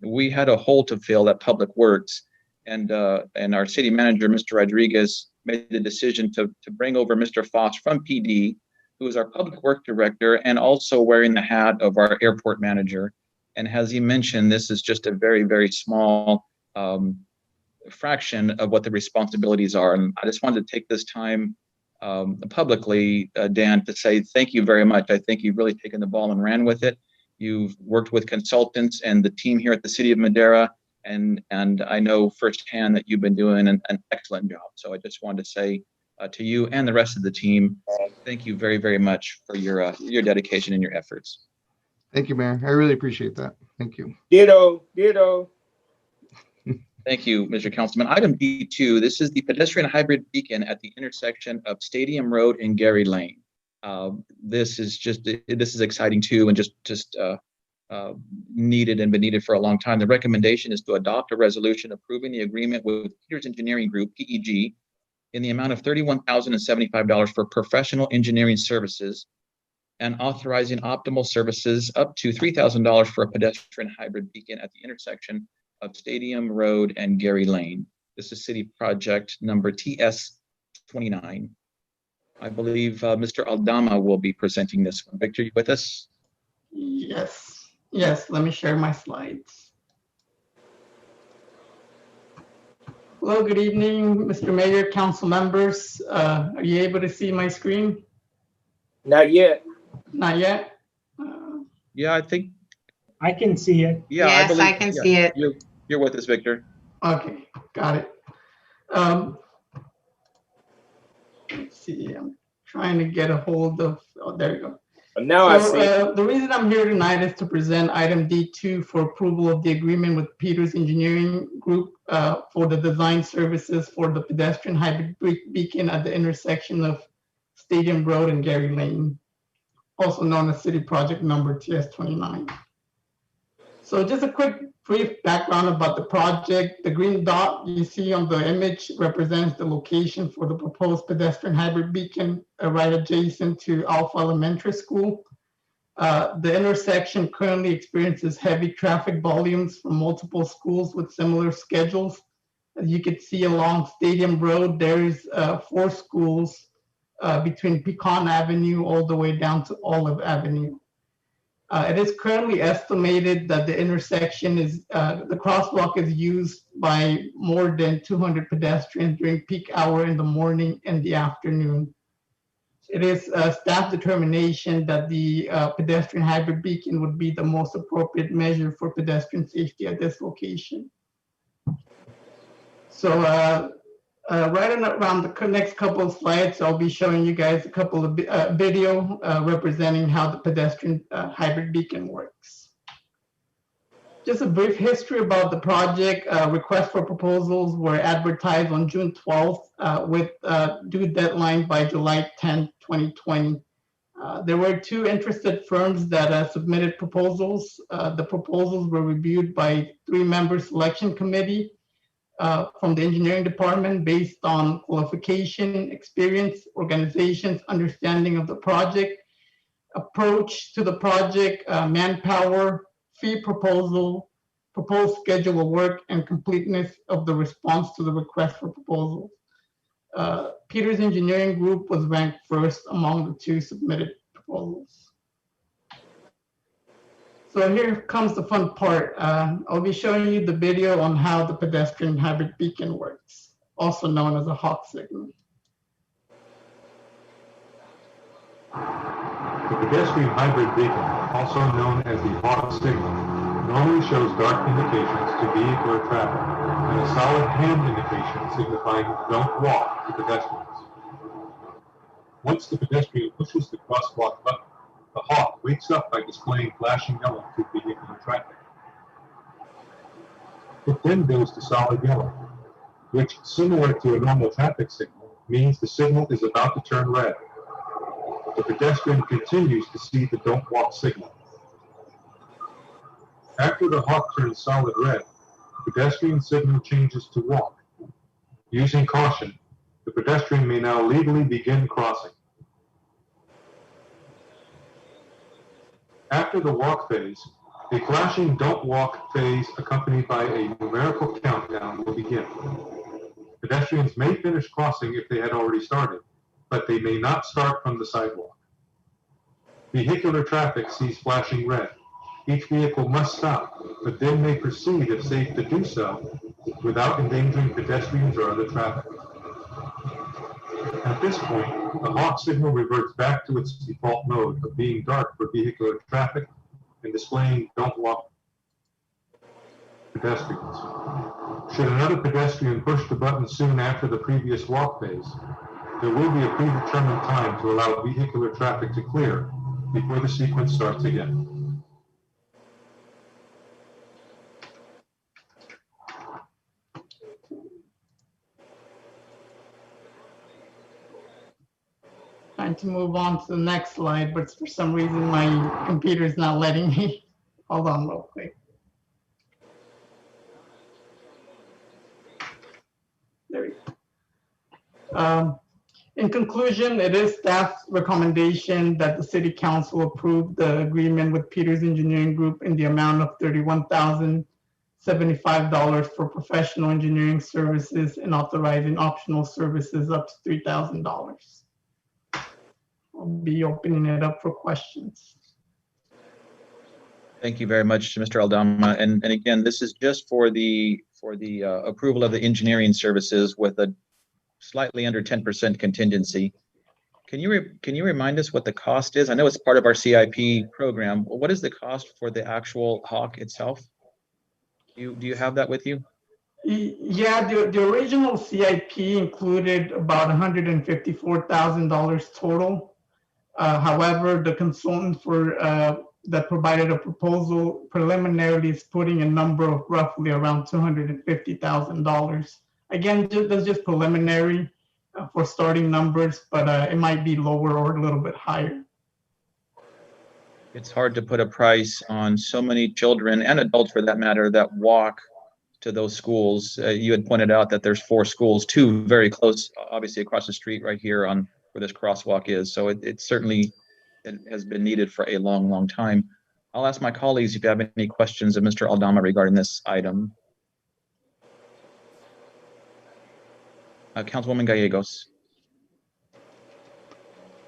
we had a hole to fill at Public Works, and our city manager, Mr. Rodriguez, made the decision to bring over Mr. Foss from PD, who is our public work director and also wearing the hat of our airport manager. And as he mentioned, this is just a very, very small fraction of what the responsibilities are. And I just wanted to take this time publicly, Dan, to say thank you very much. I think you've really taken the ball and ran with it. You've worked with consultants and the team here at the City of Madera, and I know firsthand that you've been doing an excellent job. So I just wanted to say to you and the rest of the team, thank you very, very much for your dedication and your efforts. Thank you, Mayor. I really appreciate that. Thank you. Ditto, ditto. Thank you, Mr. Councilman. Item D2, this is the pedestrian hybrid beacon at the intersection of Stadium Road and Gary Lane. This is exciting too, and just needed and been needed for a long time. The recommendation is to adopt a resolution approving the agreement with Peters Engineering Group, PEG, in the amount of $31,075 for professional engineering services, and authorizing optimal services up to $3,000 for a pedestrian hybrid beacon at the intersection of Stadium Road and Gary Lane. This is city project number TS29. I believe Mr. Aldama will be presenting this one. Victor, you with us? Yes, let me share my slides. Hello, good evening, Mr. Mayor, council members. Are you able to see my screen? Not yet. Not yet? Yeah, I think. I can see it. Yeah, yes, I can see it. You're with us, Victor. Okay, got it. Let's see, I'm trying to get a hold of, oh, there you go. Now I see. The reason I'm here tonight is to present item D2 for approval of the agreement with Peters Engineering Group for the design services for the pedestrian hybrid beacon at the intersection of Stadium Road and Gary Lane, also known as city project number TS29. So just a quick brief background about the project. The green dot you see on the image represents the location for the proposed pedestrian hybrid beacon right adjacent to Alpha Elementary School. The intersection currently experiences heavy traffic volumes from multiple schools with similar schedules. As you can see along Stadium Road, there's 4 schools between Pecan Avenue all the way down to Olive Avenue. It is currently estimated that the intersection is, the crosswalk is used by more than 200 pedestrians during peak hour in the morning and the afternoon. It is staff determination that the pedestrian hybrid beacon would be the most appropriate measure for pedestrian safety at this location. So right around the next couple of slides, I'll be showing you guys a couple of video representing how the pedestrian hybrid beacon works. Just a brief history about the project. Requests for proposals were advertised on June 12th with due deadline by July 10th, 2020. There were 2 interested firms that submitted proposals. The proposals were reviewed by 3-member selection committee from the engineering department based on qualification, experience, organization's understanding of the project, approach to the project, manpower, fee proposal, proposed schedule of work, and completeness of the response to the request for proposals. Peters Engineering Group was ranked first among the 2 submitted proposals. So here comes the fun part. I'll be showing you the video on how the pedestrian hybrid beacon works, also known as a hawk signal. The pedestrian hybrid beacon, also known as the hawk signal, normally shows dark indications to vehicular traffic and a solid hand indication signifying don't walk to pedestrians. Once the pedestrian pushes the crosswalk button, the hawk wakes up by displaying flashing yellow to vehicular traffic. It then goes to solid yellow, which, similar to a normal traffic signal, means the signal is about to turn red. The pedestrian continues to see the don't walk signal. After the hawk turns solid red, the pedestrian signal changes to walk. Using caution, the pedestrian may now legally begin crossing. After the walk phase, a flashing don't walk phase accompanied by a numerical countdown will begin. Pedestrians may finish crossing if they had already started, but they may not start from the sidewalk. Vehicular traffic sees flashing red. Each vehicle must stop, but then may proceed if safe to do so without endangering pedestrians or other traffic. At this point, the hawk signal reverts back to its default mode of being dark for vehicular traffic and displaying don't walk pedestrians. Should another pedestrian push the button soon after the previous walk phase, there will be a predetermined time to allow vehicular traffic to clear before the sequence starts again. Trying to move on to the next slide, but for some reason my computer is not letting me. Hold on real quick. There we go. In conclusion, it is staff's recommendation that the City Council approve the agreement with Peters Engineering Group in the amount of $31,075 for professional engineering services and authorizing optional services up to $3,000. I'll be opening it up for questions. Thank you very much, Mr. Aldama. And again, this is just for the approval of the engineering services with a slightly under 10% contingency. Can you remind us what the cost is? I know it's part of our CIP program. What is the cost for the actual hawk itself? Do you have that with you? Yeah, the original CIP included about $154,000 total. However, the consultant that provided a proposal preliminarily is putting a number of roughly around $250,000. Again, that's just preliminary for starting numbers, but it might be lower or a little bit higher. It's hard to put a price on so many children and adults, for that matter, that walk to those schools. You had pointed out that there's 4 schools, 2 very close, obviously across the street right here on where this crosswalk is. So it certainly has been needed for a long, long time. I'll ask my colleagues if you have any questions of Mr. Aldama regarding this item. Councilwoman Gallegos.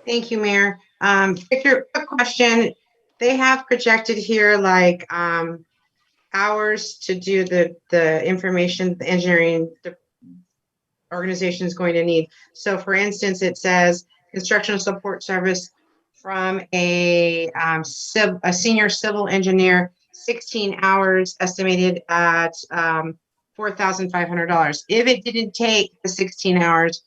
Thank you, Mayor. Victor, quick question. they have projected here like hours to do the information, the engineering the organization is going to need. So for instance, it says construction support service from a senior civil engineer, 16 hours estimated at $4,500. If it didn't take the 16 hours,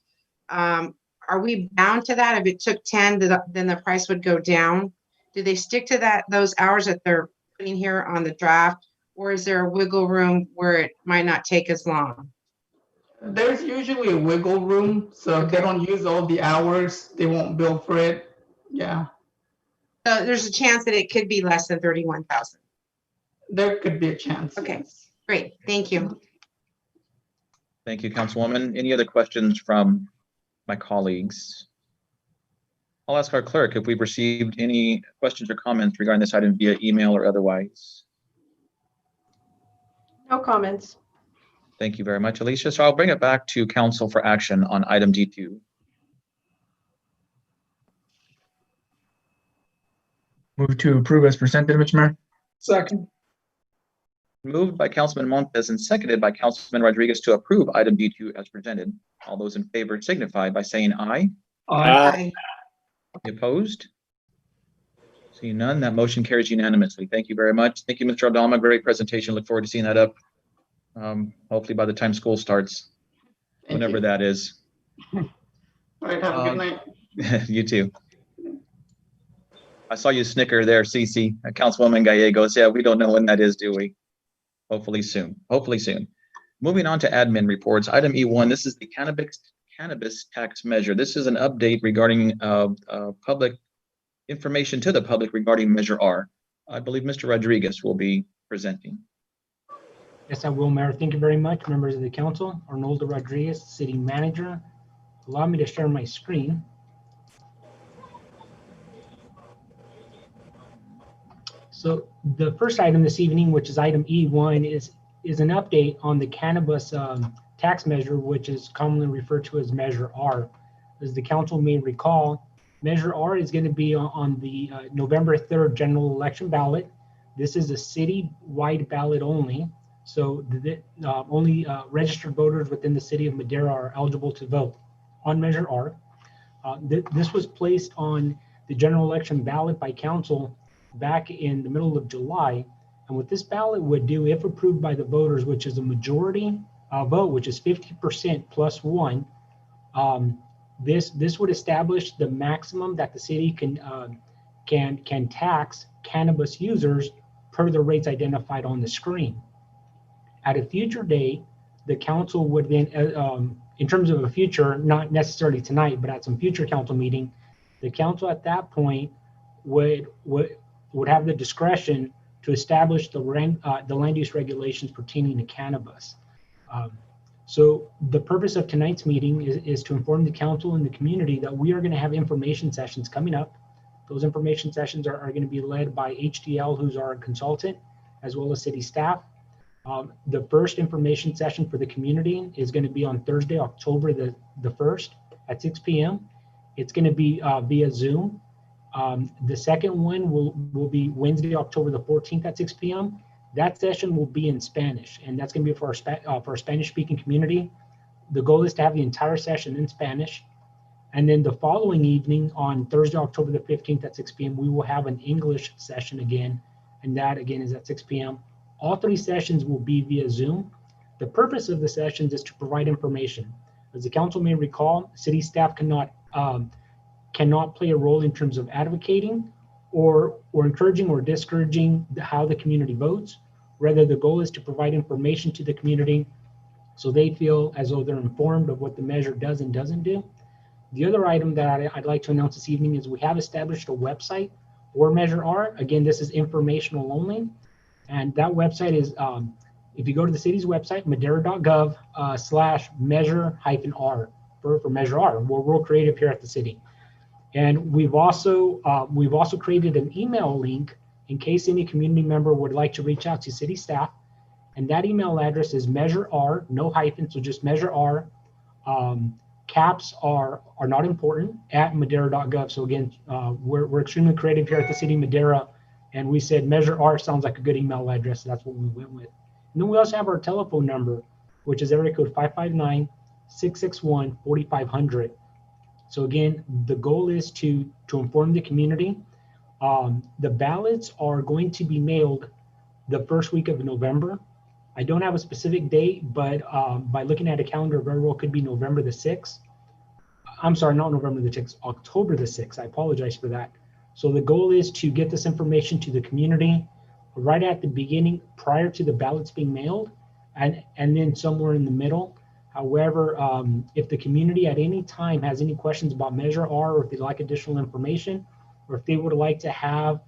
are we bound to that? If it took 10, then the price would go down. Do they stick to those hours that they're putting here on the draft, or is there a wiggle room where it might not take as long? There's usually a wiggle room, so if they don't use all the hours, they won't bill for it. Yeah. So there's a chance that it could be less than 31,000. There could be a chance. Okay, yes. great. Thank you. Thank you, Councilwoman. Any other questions from my colleagues? I'll ask our clerk if we've received any questions or comments regarding this item via email or otherwise. No comments. Thank you very much, Alicia. So I'll bring it back to council for action on item D2. Move to approve as presented, Mr. Mayor. Second. Moved by Councilman Montes and seconded by Councilman Rodriguez to approve item D2 as presented. All those in favor signify by saying aye. Aye. Any opposed? Seeing none, that motion carries unanimously. Thank you very much. Thank you, Mr. Aldama. Great presentation. Look forward to seeing that up. Hopefully by the time school starts, whenever that is. All right, have a good night. You too. I saw you snicker there, Cece. Councilwoman Gallegos. Yeah, we don't know when that is, do we? Hopefully soon. Hopefully soon. Moving on to admin reports. Item E1. This is the cannabis tax measure. This is an update regarding public information to the public regarding Measure R. I believe Mr. Rodriguez will be presenting. Yes, I will, Mayor. Thank you very much, members of the council. Arnoldo Rodriguez, City Manager. Allow me to share my screen. So the first item this evening, which is item E1, is an update on the cannabis tax measure, which is commonly referred to as Measure R. As the council may recall, Measure R is going to be on the November 3rd general election ballot. This is a city-wide ballot only. So only registered voters within the city of Madera are eligible to vote on Measure R. This was placed on the general election ballot by council back in the middle of July. And what this ballot would do, if approved by the voters, which is a majority vote, which is 50% plus one, this would establish the maximum that the city can tax cannabis users per the rates identified on the screen. At a future date, the council would then, in terms of a future, not necessarily tonight, but at some future council meeting, the council at that point would have the discretion to establish the land use regulations pertaining to cannabis. So the purpose of tonight's meeting is to inform the council and the community that we are going to have information sessions coming up. Those information sessions are going to be led by HDL, who's our consultant, as well as city staff. The first information session for the community is going to be on Thursday, October the 1st at 6 p.m. It's going to be via Zoom. The second one will be Wednesday, October the 14th at 6 p.m. That session will be in Spanish, and that's going to be for our Spanish-speaking community. The goal is to have the entire session in Spanish. And then the following evening on Thursday, October the 15th at 6 p.m., we will have an English session again, and that again is at 6 p.m. All three sessions will be via Zoom. The purpose of the sessions is to provide information. As the council may recall, city staff cannot play a role in terms of advocating or encouraging or discouraging how the community votes. Rather, the goal is to provide information to the community so they feel as though they're informed of what the measure does and doesn't do. The other item that I'd like to announce this evening is we have established a website for Measure R. Again, this is informational only. And that website is, if you go to the city's website, madera.gov /measure-R for Measure R. We're real creative here at the city. And we've also created an email link in case any community member would like to reach out to city staff. And that email address is Measure R, no hyphen, so just Measure R. Caps are not important at madera.gov. So again, we're extremely creative here at the city of Madera, And we said Measure R sounds like a good email address. So that's what we went with. And then we also have our telephone number, which is area code 559-661-4500. So again, the goal is to inform the community. The ballots are going to be mailed the first week of November. I don't have a specific date, but by looking at a calendar, very well could be November the 6th. I'm sorry, not November the 6th, October the 6th. I apologize for that. So the goal is to get this information to the community right at the beginning, prior to the ballots being mailed, and then somewhere in the middle. However, if the community at any time has any questions about Measure R, or if they'd like additional information, or if they would like to have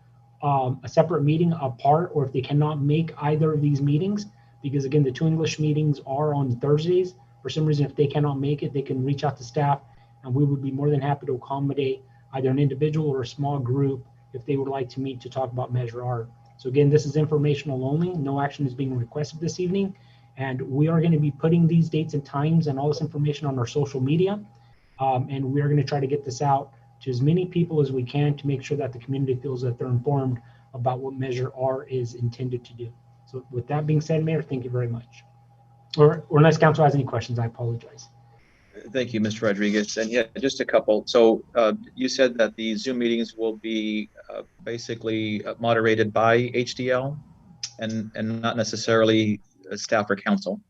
a separate meeting apart, or if they cannot make either of these meetings, because again, the 2 English meetings are on Thursdays. For some reason, if they cannot make it, they can reach out to staff, and we would be more than happy to accommodate either an individual or a small group if they would like to meet to talk about Measure R. So again, this is informational only. No action is being requested this evening. And we are going to be putting these dates and times and all this information on our social media. And we are going to try to get this out to as many people as we can to make sure that the community feels that they're informed about what Measure R is intended to do. So with that being said, Mayor, thank you very much. Or unless council has any questions, I apologize. Thank you, Mr. Rodriguez. And yeah, just a couple. So you said that the Zoom meetings will be basically moderated by HDL and not necessarily staff or council.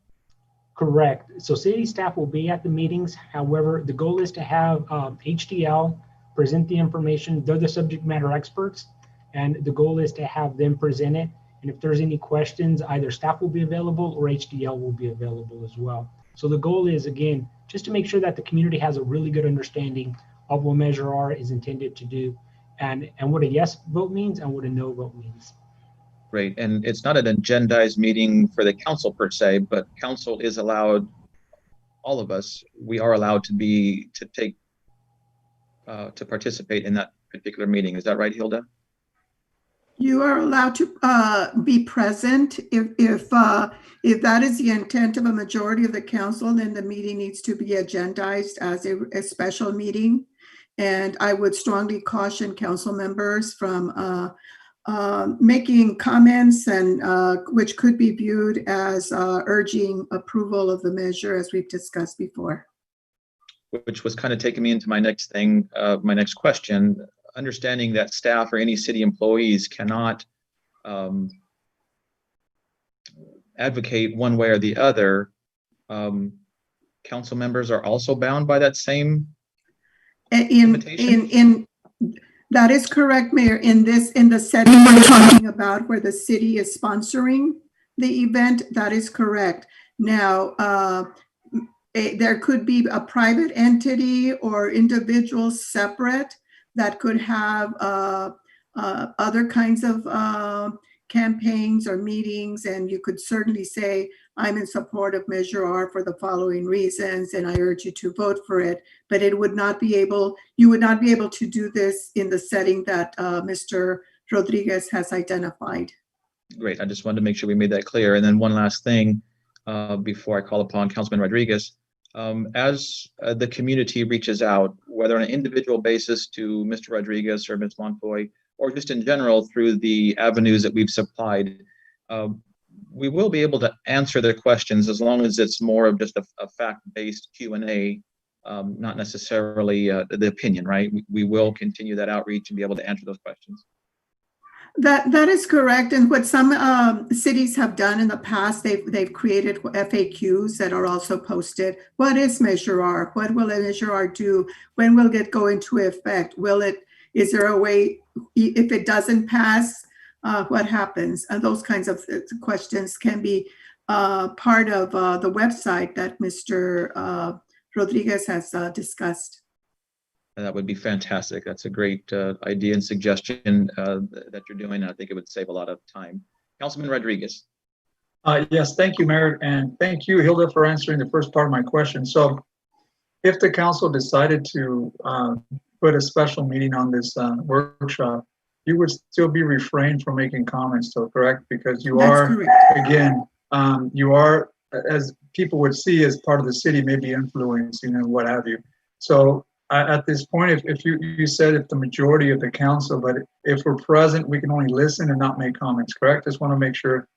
Correct. So city staff will be at the meetings. However, the goal is to have HDL present the information. They're the subject matter experts, and the goal is to have them present it. And if there's any questions, either staff will be available or HDL will be available as well. So the goal is, again, just to make sure that the community has a really good understanding of what Measure R is intended to do, and what a yes vote means and what a no vote means. Great. And it's not an agendized meeting for the council per se, but council is allowed, all of us, we are allowed to participate in that particular meeting. Is that right, Hilda? You are allowed to be present. If that is the intent of a majority of the council, then the meeting needs to be agendized as a special meeting. And I would strongly caution council members from making comments and which could be viewed as urging approval of the measure, as we've discussed before. Which was kind of taking me into my next thing, my next question. Understanding that staff or any city employees cannot advocate one way or the other, council members are also bound by that same limitation? That is correct, Mayor. In the setting we're talking about, where the city is sponsoring the event, that is correct. Now, there could be a private entity or individuals separate that could have other kinds of campaigns or meetings, and you could certainly say, I'm in support of Measure R for the following reasons, and I urge you to vote for it. But you would not be able to do this in the setting that Mr. Rodriguez has identified. Great. I just wanted to make sure we made that clear. And then one last thing before I call upon Councilman Rodriguez. As the community reaches out, whether on an individual basis to Mr. Rodriguez or Ms. Montoy, or just in general through the avenues that we've supplied, we will be able to answer their questions as long as it's more of just a fact-based Q&A, not necessarily the opinion, right? We will continue that outreach and be able to answer those questions. That is correct. And what some cities have done in the past, they've created FAQs that are also posted. What is Measure R? What will Measure R do? When will it go into effect? Is there a way, if it doesn't pass, what happens? And those kinds of questions can be part of the website that Mr. Rodriguez has discussed. That would be fantastic. That's a great idea and suggestion that you're doing. I think it would save a lot of time. Councilman Rodriguez. Yes, thank you, Mayor. And thank you, Hilda, for answering the first part of my question. So if the council decided to put a special meeting on this workshop, you would still be refrained from making comments, so correct? Because you are, again, you are, as people would see as part of the city, maybe influencing and what have you. So at this point, if you said if the majority of the council, but if we're present, we can only listen and not make comments, correct? Just want to make sure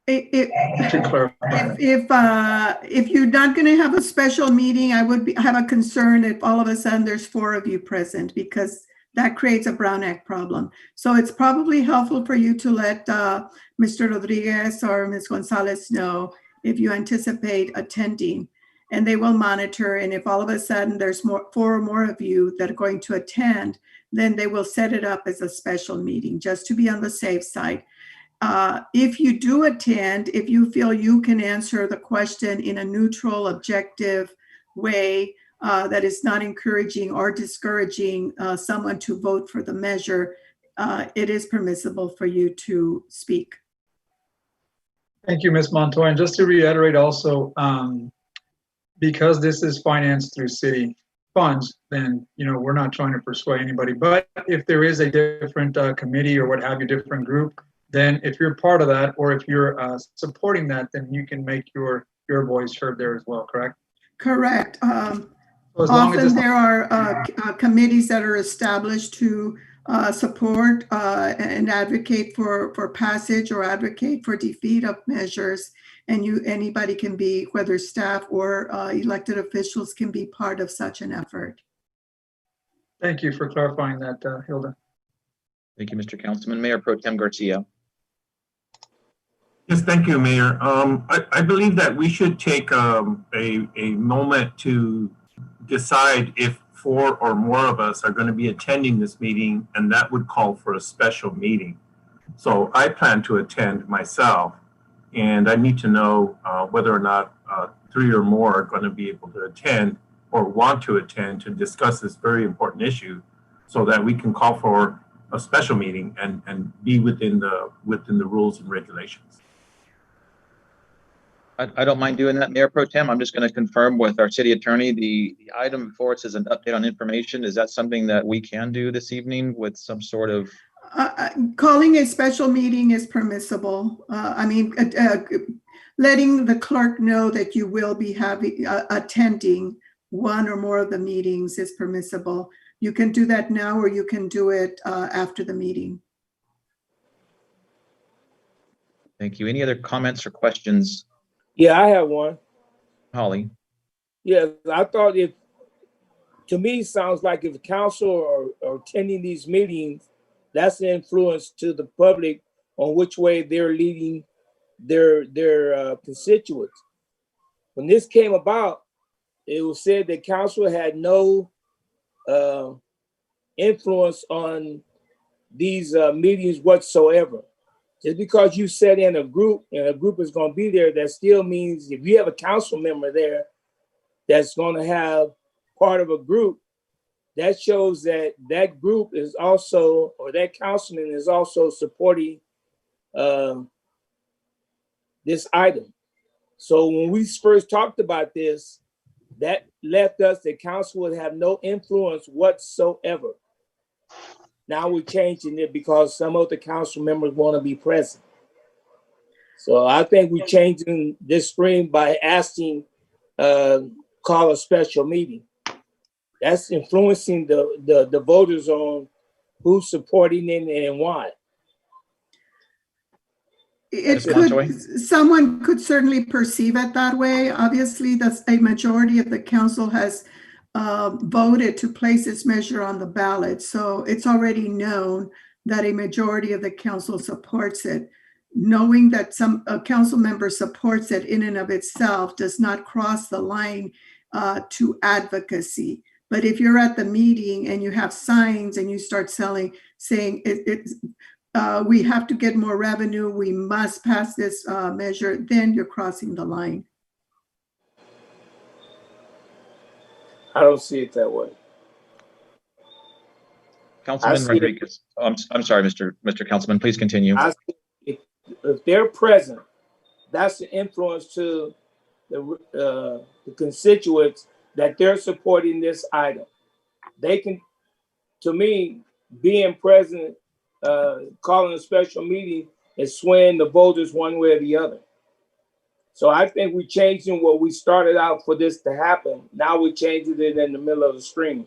to clarify. If you're not going to have a special meeting, I would have a concern if all of a sudden there's 4 of you present, because that creates a Brown Act problem. So it's probably helpful for you to let Mr. Rodriguez or Ms. Gonzalez know if you anticipate attending, and they will monitor. And if all of a sudden there's 4 or more of you that are going to attend, then they will set it up as a special meeting, just to be on the safe side. If you do attend, if you feel you can answer the question in a neutral, objective way that is not encouraging or discouraging someone to vote for the measure, it is permissible for you to speak. Thank you, Ms. Montoya. And just to reiterate also, because this is financed through city funds, then, we're not trying to persuade anybody. But if there is a different committee or what have you, different group, then if you're part of that, or if you're supporting that, then you can make your voice heard there as well, correct? Correct. So as long as Often it's there are committees that are established to support and advocate for passage or advocate for defeat of measures. And anybody can be, whether staff or elected officials, can be part of such an effort. Thank you for clarifying that, Hilda. Thank you, Mr. Councilman. Mayor Pro Tem Garcia. Yes, thank you, Mayor. I believe that we should take a moment to decide if 4 or more of us are going to be attending this meeting, and that would call for a special meeting. So I plan to attend myself, and I need to know whether or not 3 or more are going to be able to attend or want to attend to discuss this very important issue, so that we can call for a special meeting and be within the rules and regulations. I don't mind doing that, Mayor Pro Tem. I'm just going to confirm with our city attorney. The item before us is an update on information. Is that something that we can do this evening with some sort of? Calling a special meeting is permissible. Letting the clerk know that you will be attending 1 or more of the meetings is permissible. You can do that now, or you can do it after the meeting. Thank you. Any other comments or questions? Yeah, I have one. Holly. Yeah, I thought to me, sounds like if the council are attending these meetings, that's an influence to the public on which way they're leading their constituents. When this came about, it was said that council had no influence on these meetings whatsoever. Just because you sat in a group and a group is going to be there, that still means if you have a council member there that's going to have part of a group, that shows that that group is also, or that councilman is also supporting this item. So when we first talked about this, that left us that council would have no influence whatsoever. Now we're changing it because some of the council members want to be present. So I think we're changing this spring by asking, call a special meeting. That's influencing the voters on who's supporting it and why. Someone could certainly perceive it that way. Obviously, that's a majority of the council has voted to place this measure on the ballot. So it's already known that a majority of the council supports it. Knowing that a council member supports it in and of itself does not cross the line to advocacy. But if you're at the meeting and you have signs and you start saying we have to get more revenue, we must pass this measure, then you're crossing the line. I don't see it that way. Councilman Rodriguez. I'm sorry, Mr. Councilman, please continue. If they're present, that's the influence to the constituents that they're supporting this item. They can, to me, being present, calling a special meeting is swaying the voters one way or the other. So I think we changing what we started out for this to happen. Now we're changing it in the middle of the screen.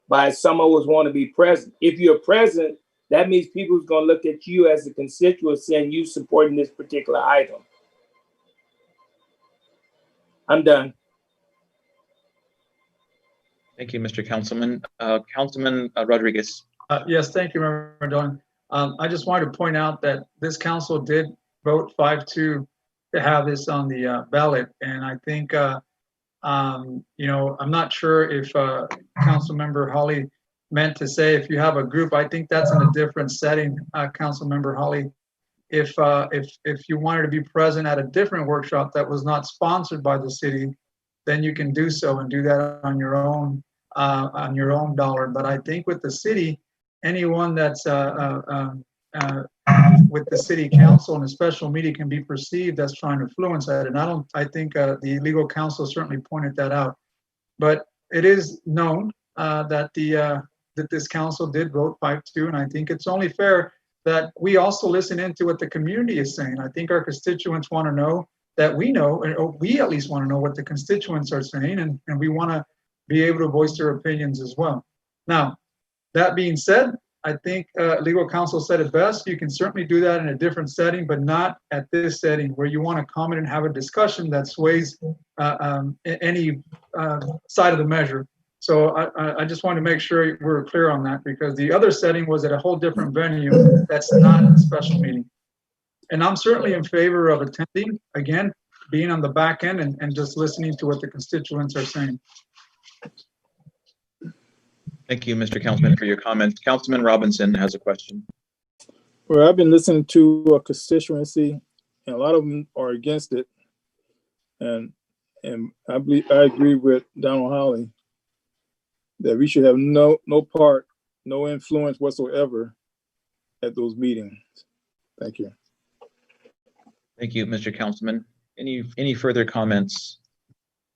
By some of us want to be present. If you're present, that means people's going to look at you as a constituency and you supporting this particular item. I'm done. Thank you, Mr. Councilman. Councilman Rodriguez. Yes, thank you, Member Don. I just wanted to point out that this council did vote 5-2 to have this on the ballot. And I think, I'm not sure if Councilmember Holly meant to say if you have a group. I think that's in a different setting, Councilmember Holly. If you wanted to be present at a different workshop that was not sponsored by the city, then you can do so and do that on your own dollar. But I think with the city, anyone that's with the city council and a special meeting can be perceived as trying to influence that. And I think the legal counsel certainly pointed that out. But it is known that this council did vote 5-2, and I think it's only fair that we also listen into what the community is saying. I think our constituents want to know that we know, or we at least want to know what the constituents are saying, and we want to be able to voice their opinions as well. Now, that being said, I think legal counsel said it best. You can certainly do that in a different setting, but not at this setting where you want to comment and have a discussion that sways any side of the measure. So I just wanted to make sure we're clear on that, because the other setting was at a whole different venue that's not a special meeting. And I'm certainly in favor of attending, again, being on the back end and just listening to what the constituents are saying. Thank you, Mr. Councilman, for your comment. Councilman Robinson has a question. Well, I've been listening to a constituency, and a lot of them are against it. And I agree with Donald Holly that we should have no part, no influence whatsoever at those meetings. Thank you. Thank you, Mr. Councilman. Any further comments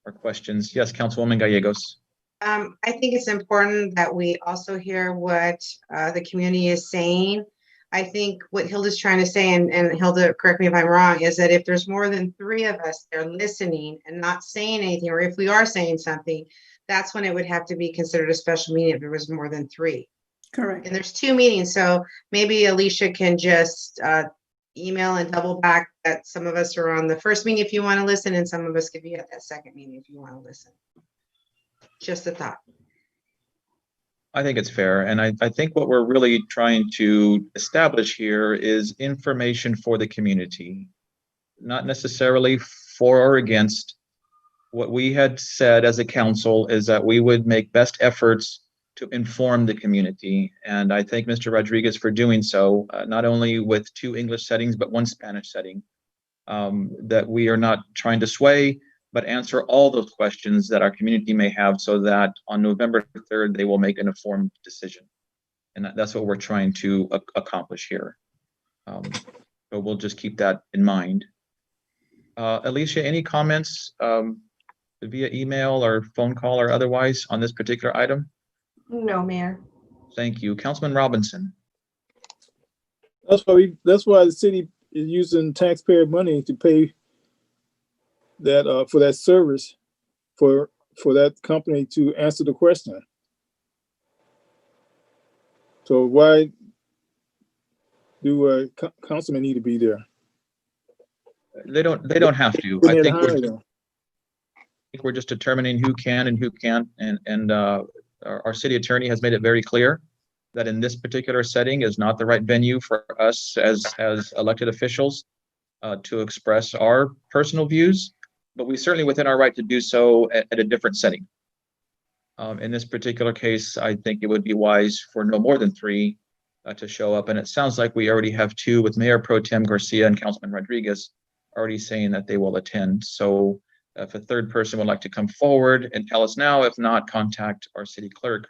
or questions? Yes, Councilwoman Gallegos. I think it's important that we also hear what the community is saying. I think what Hilda's trying to say, and Hilda, correct me if I'm wrong, is that if there's more than 3 of us that are listening and not saying anything, or if we are saying something, that's when it would have to be considered a special meeting if there was more than 3. Correct. And there's 2 meetings, so maybe Alicia can just email and double back that some of us are on the first meeting if you want to listen, and some of us could be at that second meeting if you want to listen. Just a thought. I think it's fair. And I think what we're really trying to establish here is information for the community, not necessarily for or against. What we had said as a council is that we would make best efforts to inform the community. And I thank Mr. Rodriguez for doing so, not only with 2 English settings, but 1 Spanish setting, that we are not trying to sway, but answer all those questions that our community may have, so that on November 3rd, they will make an informed decision. And that's what we're trying to accomplish here. So we'll just keep that in mind. Alicia, any comments via email or phone call or otherwise on this particular item? No, Mayor. Thank you. Councilman Robinson. That's why the city is using taxpayer money to pay that for that service for that company to answer the question. So why do councilmen need to be there? They don't have to. I think we're just determining who can and who can't, and our city attorney has made it very clear that in this particular setting is not the right venue for us as elected officials to express our personal views. But we certainly within our right to do so at a different setting. In this particular case, I think it would be wise for no more than 3 to show up. And it sounds like we already have 2 with Mayor Pro Tem Garcia and Councilman Rodriguez already saying that they will attend. So if a 3rd person would like to come forward and tell us now, if not, contact our city clerk.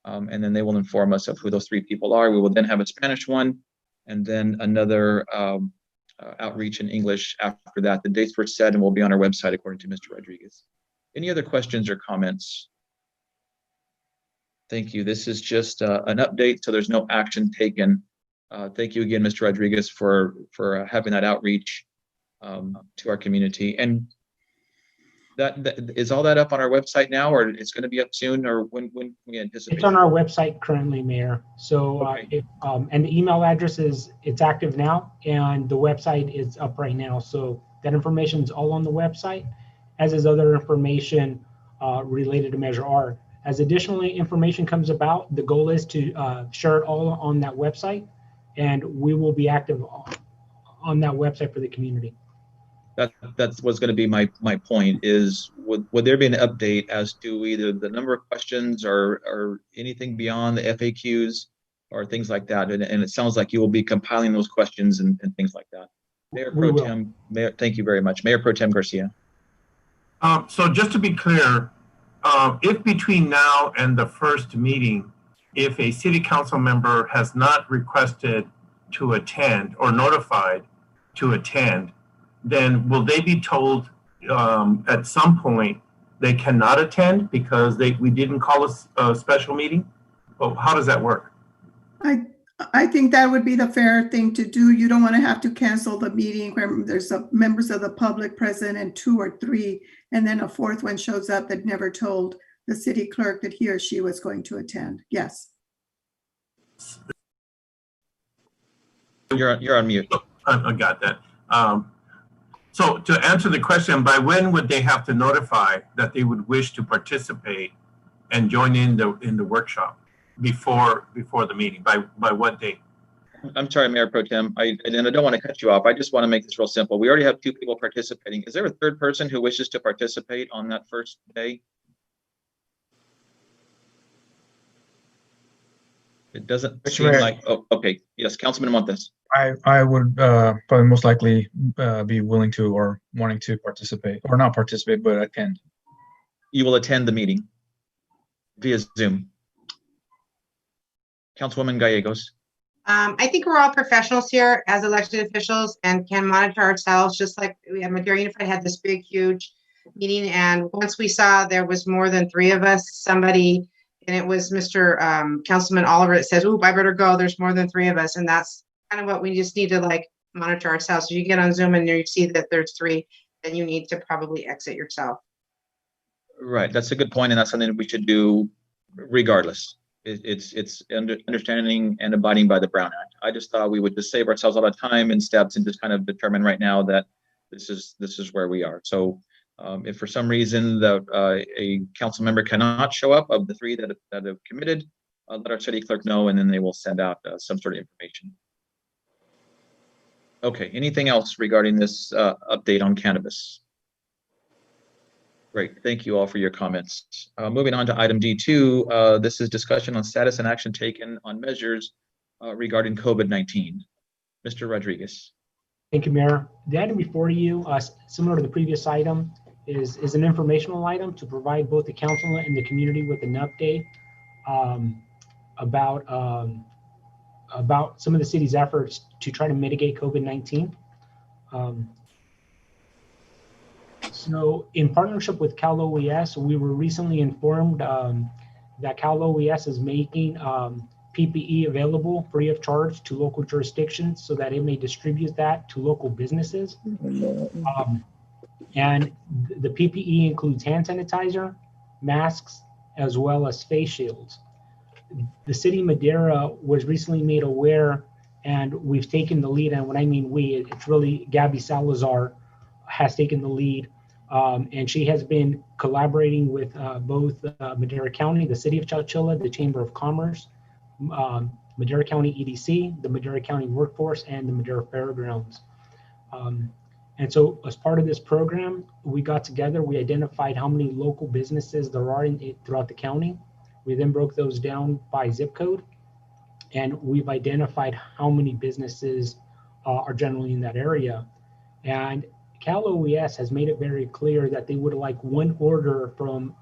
And then they will inform us of who those 3 people are. We will then have a Spanish one and then another outreach in English after that. The dates were set and will be on our website according to Mr. Rodriguez. Any other questions or comments? Thank you. This is just an update, so there's no action taken. Thank you again, Mr. Rodriguez, for having that outreach. to our community. And that is all that up on our website now, or it's going to be up soon, or when we anticipate? It's on our website currently, Mayor. So, Okay. and the email address it's active now, and the website is up right now. So that information is all on the website, as is other information related to Measure R. As additional information comes about, the goal is to share it all on that website, and we will be active on that website for the community. That was going to be my point, is would there be an update as to either the number of questions or anything beyond the FAQs or things like that? And it sounds like you will be compiling those questions and things like that. Mayor Pro Tem, thank you very much. Mayor Pro Tem Garcia. So just to be clear, if between now and the first meeting, if a city council member has not requested to attend or notified to attend, then will they be told at some point they cannot attend because we didn't call a special meeting? Well, how does that work? I think that would be the fair thing to do. You don't want to have to cancel the meeting where there's members of the public present and 2 or 3, and then a 4th one shows up that never told the city clerk that he or she was going to attend. Yes. You're on mute. I got that. So to answer the question, by when would they have to notify that they would wish to participate and join in the workshop before the meeting? By what date? I'm sorry, Mayor Pro Tem. I don't want to cut you off. I just want to make this real simple. We already have 2 people participating. Is there a 3rd person who wishes to participate on that first day? It doesn't seem like. Oh, okay. Yes, Councilman Montes. I would probably most likely be willing to or wanting to participate, or not participate, but attend. You will attend the meeting via Zoom. Councilwoman Gallegos. I think we're all professionals here as elected officials and can monitor ourselves, just like we have Madera Unified had this big, huge meeting. And once we saw there was more than 3 of us, and it was Mr. Councilman Oliver that says, "Oop, I better go. There's more than 3 of us." And that's kind of what we just need to monitor ourselves. So you get on Zoom and you see that there's 3, then you need to probably exit yourself. Right. That's a good point, and that's something that we should do regardless. It's understanding and abiding by the Brown Act. I just thought we would just save ourselves a lot of time and steps and just kind of determine right now that this is where we are. So if for some reason a council member cannot show up of the 3 that have committed, let our city clerk know, and then they will send out some sort of information. Okay, anything else regarding this update on cannabis? Great, thank you all for your comments. Moving on to item D2, this is discussion on status and action taken on measures regarding COVID-19. Mr. Rodriguez. Thank you, Mayor. The item before you, similar to the previous item, is an informational item to provide both the council and the community with an update about some of the city's efforts to try to mitigate COVID-19. So in partnership with Cal OES, we were recently informed that Cal OES is making PPE available free of charge to local jurisdictions so that it may distribute that to local businesses. And the PPE includes hand sanitizer, masks, as well as face shields. The city of Madera was recently made aware, and we've taken the lead. And when I mean we, it's really Gabby Salazar has taken the lead. And she has been collaborating with both Madera County, the city of Chowchilla, the Chamber of Commerce, Madera County EDC, the Madera County Workforce, and the Madera Fairgrounds. And so as part of this program, we got together, we identified how many local businesses there are throughout the county. We then broke those down by zip code, and we've identified how many businesses are generally in that area. And Cal OES has made it very clear that they would like one order from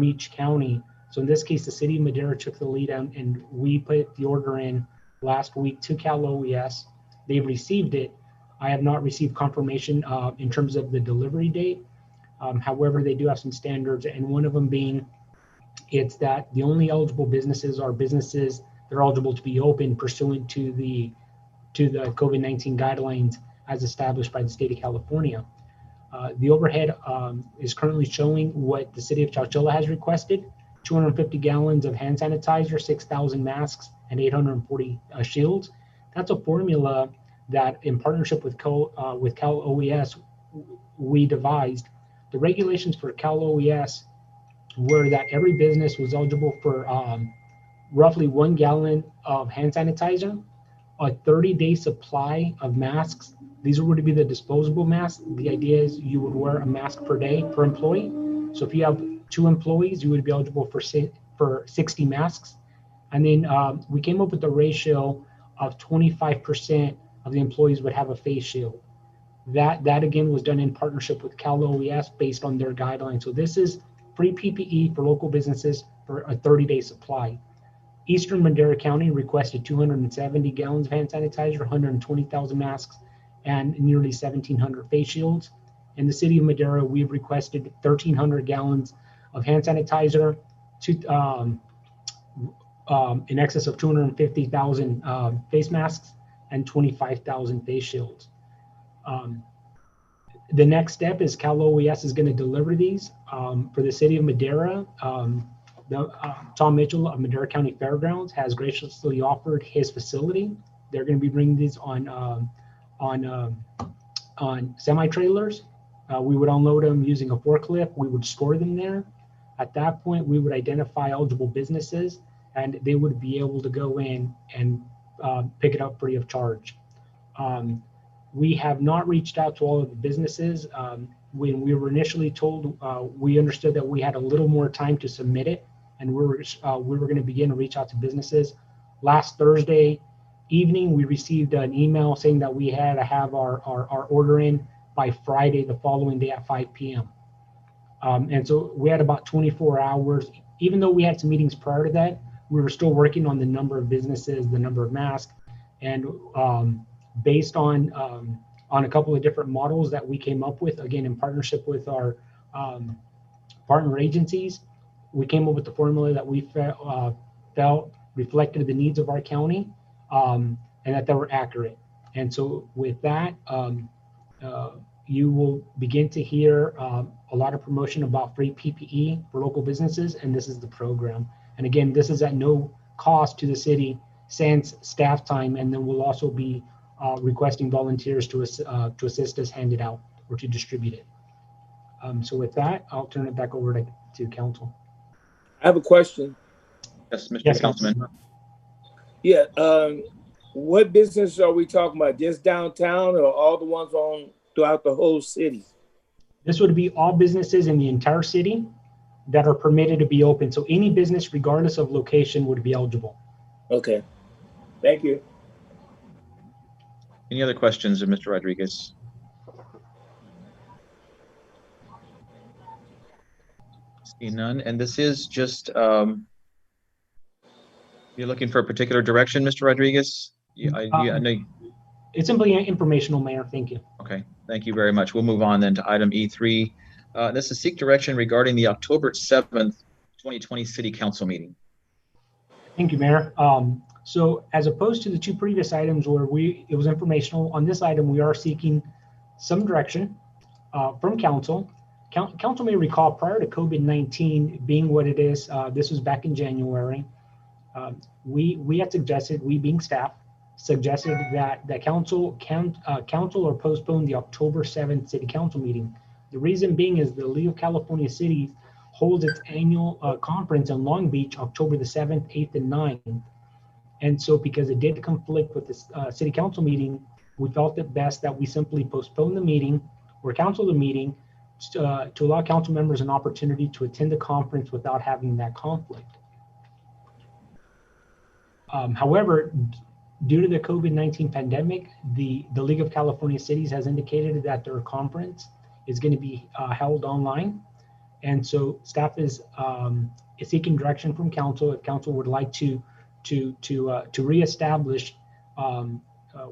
each county. So in this case, the city of Madera took the lead, and we put the order in last week to Cal OES. They've received it. I have not received confirmation in terms of the delivery date. However, they do have some standards, and one of them being it's that the only eligible businesses are businesses that are eligible to be open pursuant to the COVID-19 guidelines as established by the state of California. The overhead is currently showing what the city of Chowchilla has requested: 250 gallons of hand sanitizer, 6,000 masks, and 840 shields. That's a formula that, in partnership with Cal OES, we devised. The regulations for Cal OES were that every business was eligible for roughly 1 gallon of hand sanitizer, a 30-day supply of masks. These would be the disposable masks. The idea is you would wear a mask per day per employee. So if you have 2 employees, you would be eligible for 60 masks. And then we came up with a ratio of 25% of the employees would have a face shield. That again was done in partnership with Cal OES based on their guidelines. So this is free PPE for local businesses for a 30-day supply. Eastern Madera County requested 270 gallons of hand sanitizer, 120,000 masks, and nearly 1,700 face shields. In the city of Madera, we've requested 1,300 gallons of hand sanitizer, in excess of 250,000 face masks, and 25,000 face shields. The next step is Cal OES is going to deliver these for the city of Madera. Tom Mitchell of Madera County Fairgrounds has graciously offered his facility. They're going to be bringing these on semi-trailers. We would unload them using a forklift. We would store them there. At that point, we would identify eligible businesses, and they would be able to go in and pick it up free of charge. We have not reached out to all of the businesses. When we were initially told, we understood that we had a little more time to submit it, and we were going to begin to reach out to businesses. Last Thursday evening, we received an email saying that we had to have our order in by Friday, the following day at 5 p.m. And so we had about 24 hours. Even though we had some meetings prior to that, we were still working on the number of businesses, the number of masks, and based on a couple of different models that we came up with, again, in partnership with our partner agencies, we came up with the formula that we felt reflected the needs of our county, and that they were accurate. And so with that, you will begin to hear a lot of promotion about free PPE for local businesses, and this is the program. And again, this is at no cost to the city, sans staff time, and then we'll also be requesting volunteers to assist us hand it out or to distribute it. So with that, I'll turn it back over to council. I have a question. Yes, Mr. Yes, Councilman. Yeah, what business are we talking about? Just downtown or all the ones on throughout the whole city? This would be all businesses in the entire city that are permitted to be open. So any business, regardless of location, would be eligible. Okay, thank you. Any other questions of Mr. Rodriguez? See none, and this is just, you're looking for a particular direction, Mr. Rodriguez? I know. It's simply informational, Mayor. Thank you. Okay, thank you very much. We'll move on then to item E3. This is seek direction regarding the October 7th, 2020 City Council meeting. Thank you, Mayor. So as opposed to the 2 previous items where it was informational, on this item, we are seeking some direction from council. Council may recall prior to COVID-19 being what it is, this was back in January, we had suggested, we being staff, suggested that council or postpone the October 7th City Council meeting. The reason being is the League of California Cities holds its annual conference in Long Beach, October the 7th, 8th, and 9th. And so because it did conflict with the City Council meeting, we felt it best that we simply postpone the meeting or cancel the meeting to allow council members an opportunity to attend the conference without having that conflict. However, due to the COVID-19 pandemic, the League of California Cities has indicated that their conference is going to be held online. And so staff is seeking direction from council if council would like to reestablish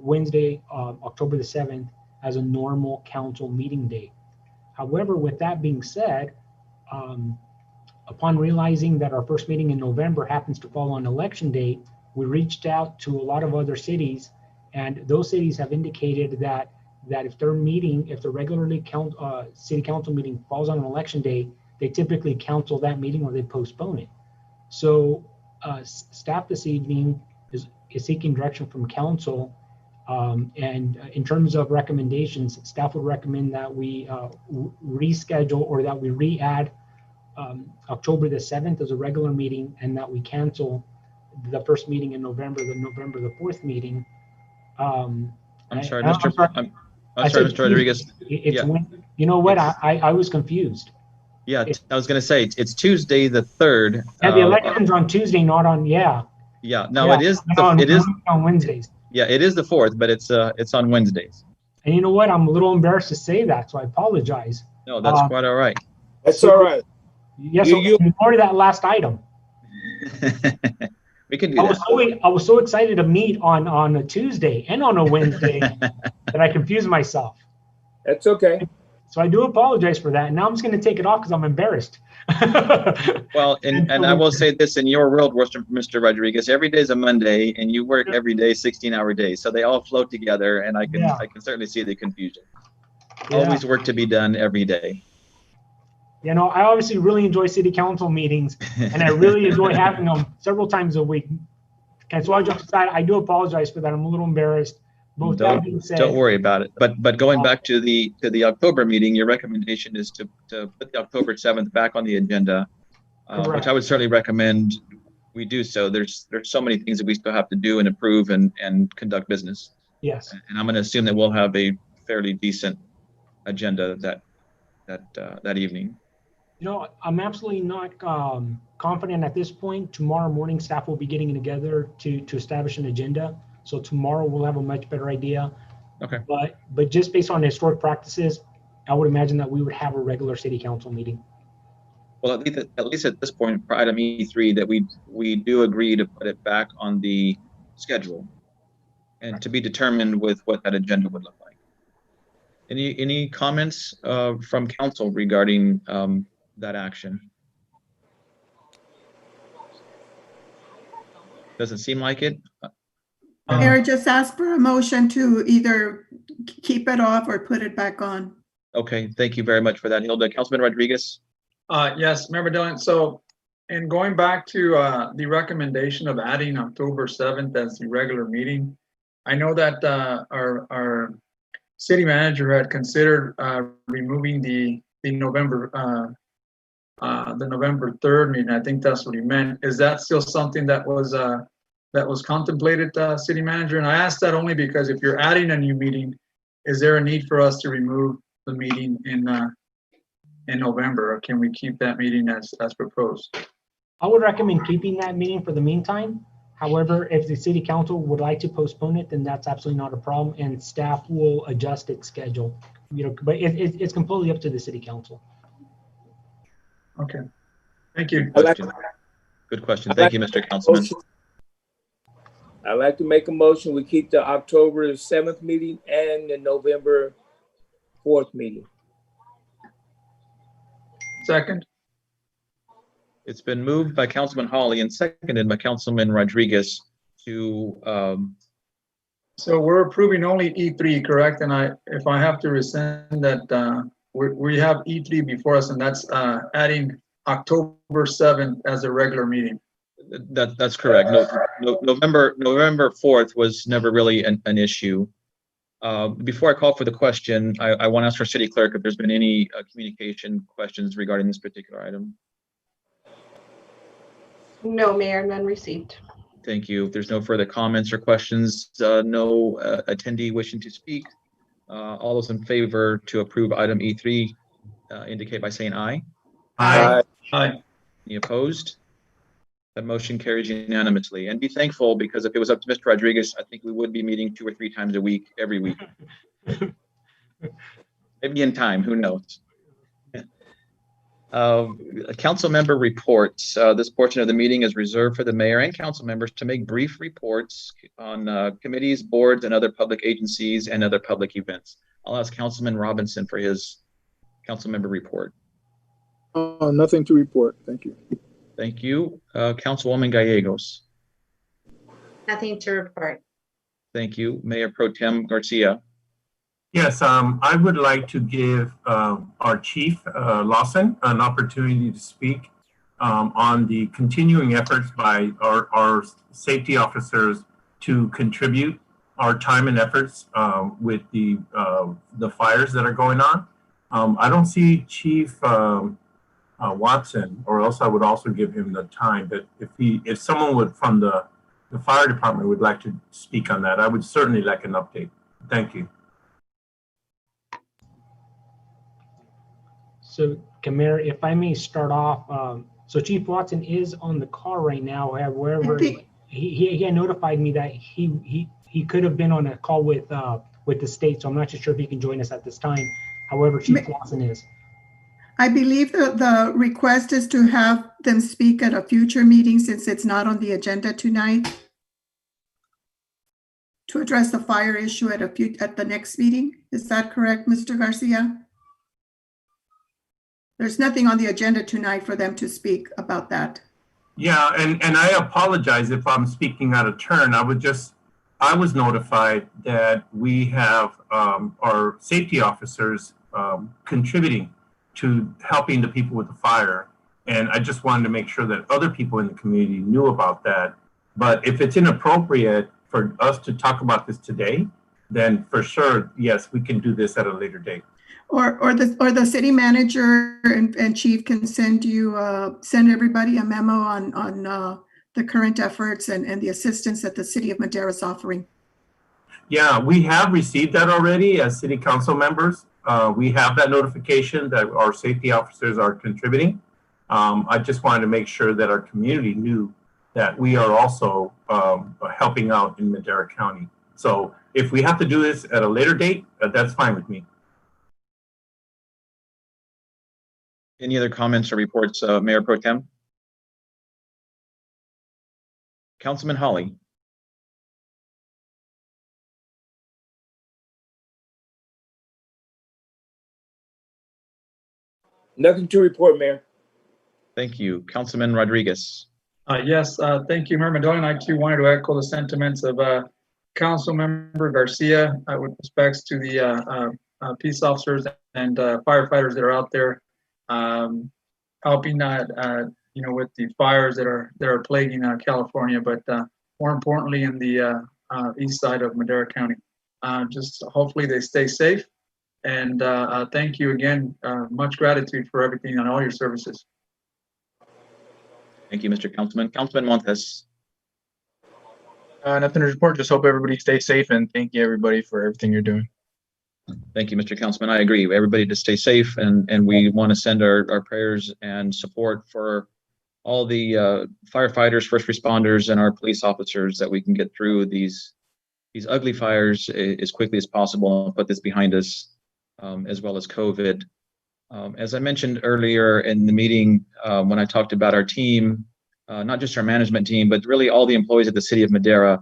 Wednesday, October the 7th as a normal council meeting date. However, with that being said, upon realizing that our first meeting in November happens to fall on election day, we reached out to a lot of other cities, and those cities have indicated that that if their meeting, if the regularly city council meeting falls on an election day, they typically cancel that meeting or they postpone it. So staff this evening is seeking direction from council. And in terms of recommendations, staff would recommend that we reschedule or that we re-add October the 7th as a regular meeting, and that we cancel the first meeting in November, the November the 4th meeting. I'm sorry, I'm Mr. sorry. I'm sorry, Mr. Rodriguez. It's Yeah. when, you know what, I was confused. Yeah, I was going to say it's Tuesday the 3rd. Yeah, the election's on Tuesday, not on, yeah. Yeah, no, Yeah, it is. it is on Wednesdays. Yeah, it is the 4th, but it's on Wednesdays. And you know what? I'm a little embarrassed to say that, so I apologize. No, that's quite all right. That's all right. Yes, so ignore that last item. We can do that. I was so excited to meet on a Tuesday and on a Wednesday that I confused myself. That's okay. So I do apologize for that. And now I'm just going to take it off because I'm embarrassed. Well, and I will say this, in your world, Mr. Rodriguez, every day is a Monday and you work every day 16-hour days. So they all flow together, and I can certainly see the confusion. Yeah. Always work to be done every day. You know, I obviously really enjoy city council meetings, and I really enjoy having them several times a week. Okay, so I just decided, I do apologize for that. I'm a little embarrassed. Both that being said, Don't worry about it. But going back to the October meeting, your recommendation is to put the October 7th back on the agenda, which I would certainly recommend we do so. There's so many things that we still have to do and approve and conduct business. Yes. And I'm going to assume that we'll have a fairly decent agenda that evening. You know, I'm absolutely not confident at this point. Tomorrow morning, staff will be getting together to establish an agenda. So tomorrow we'll have a much better idea. Okay. But just based on historic practices, I would imagine that we would have a regular city council meeting. Well, at least at this point, for item E3, that we do agree to put it back on the schedule, and to be determined with what that agenda would look like. Any comments from council regarding that action? Doesn't seem like it. Mayor, just ask for a motion to either keep it off or put it back on. Okay, thank you very much for that, Hilda. Councilman Rodriguez? Yes, Member Dillon. So in going back to the recommendation of adding October 7th as the regular meeting, I know that our city manager had considered removing the November 3rd meeting. I think that's what he meant. Is that still something that was contemplated, city manager? And I asked that only because if you're adding a new meeting, is there a need for us to remove the meeting in November, or can we keep that meeting as proposed? I would recommend keeping that meeting for the meantime. However, if the city council would like to postpone it, then that's absolutely not a problem, and staff will adjust its schedule. You know, but it's completely up to the city council. Okay, thank you. Good question. Thank you, Mr. Councilman. I'd like to make a motion. We keep the October 7th meeting and the November 4th meeting. Second. It's been moved by Councilman Hawley and seconded by Councilman Rodriguez to. So we're approving only E3, correct? And if I have to rescind that, we have E3 before us, and that's adding October 7th as a regular meeting. That's correct. November 4th was never really an issue. Before I call for the question, I want to ask our city clerk if there's been any communication questions regarding this particular item. No, Mayor, none received. Thank you. If there's no further comments or questions, no attendee wishing to speak, all those in favor to approve item E3 indicate by saying aye. Aye. Aye. Any opposed? That motion carries unanimously. And be thankful, because if it was up to Mr. Rodriguez, I think we would be meeting 2 or 3 times a week, every week. Maybe in time, who knows? Council member reports. This portion of the meeting is reserved for the mayor and council members to make brief reports on committees, boards, and other public agencies and other public events. I'll ask Councilman Robinson for his council member report. Nothing to report. Thank you. Thank you. Councilwoman Gallegos. Nothing to report. Thank you. Mayor Pro Tem Garcia. Yes, I would like to give our chief, Lawson, an opportunity to speak on the continuing efforts by our safety officers to contribute our time and efforts with the fires that are going on. I don't see Chief Watson, or else I would also give him the time. But if someone would from the fire department would like to speak on that, I would certainly like an update. Thank you. So, Mayor, if I may start off, so Chief Watson is on the call right now. However, he had notified me that he could have been on a call with the state, so I'm not sure if he can join us at this time. However, Chief Watson is. I believe the request is to have them speak at a future meeting since it's not on the agenda tonight, to address the fire issue at the next meeting. Is that correct, Mr. Garcia? There's nothing on the agenda tonight for them to speak about that. Yeah, and I apologize if I'm speaking out of turn. I was notified that we have our safety officers contributing to helping the people with the fire. And I just wanted to make sure that other people in the community knew about that. But if it's inappropriate for us to talk about this today, then for sure, yes, we can do this at a later date. Or the city manager and chief can send everybody a memo on the current efforts and the assistance that the city of Madera is offering. Yeah, we have received that already as city council members. We have that notification that our safety officers are contributing. I just wanted to make sure that our community knew that we are also helping out in Madera County. So if we have to do this at a later date, that's fine with me. Any other comments or reports, Mayor Pro Tem? Councilman Hawley. Nothing to report, Mayor. Thank you. Councilman Rodriguez. Yes, thank you, Mayor Mendola. And I too wanted to echo the sentiments of Council Member Garcia with respects to the peace officers and firefighters that are out there helping with the fires that are plaguing California, but more importantly in the east side of Madera County. Just hopefully they stay safe. And thank you again. Much gratitude for everything on all your services. Thank you, Mr. Councilman. Councilman Montes. Nothing to report. Just hope everybody stays safe, and thank you everybody for everything you're doing. Thank you, Mr. Councilman. I agree. Everybody to stay safe, and we want to send our prayers and support for all the firefighters, first responders, and our police officers that we can get through these ugly fires as quickly as possible and put this behind us, as well as COVID. As I mentioned earlier in the meeting, when I talked about our team, not just our management team, but really all the employees at the city of Madera,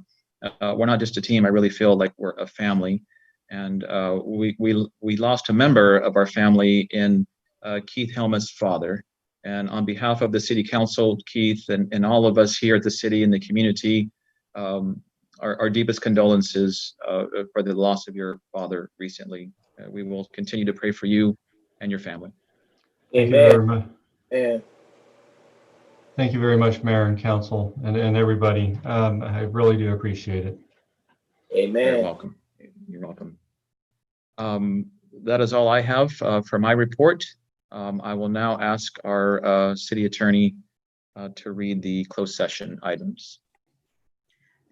we're not just a team. I really feel like we're a family. And we lost a member of our family in Keith Helmuth's father. And on behalf of the city council, Keith, and all of us here at the city and the community, our deepest condolences for the loss of your father recently. We will continue to pray for you and your family. Thank you very much. Yeah. Thank you very much, Mayor and Council, and everybody. I really do appreciate it. Amen. You're welcome. You're welcome. That is all I have for my report. I will now ask our city attorney to read the closed session items.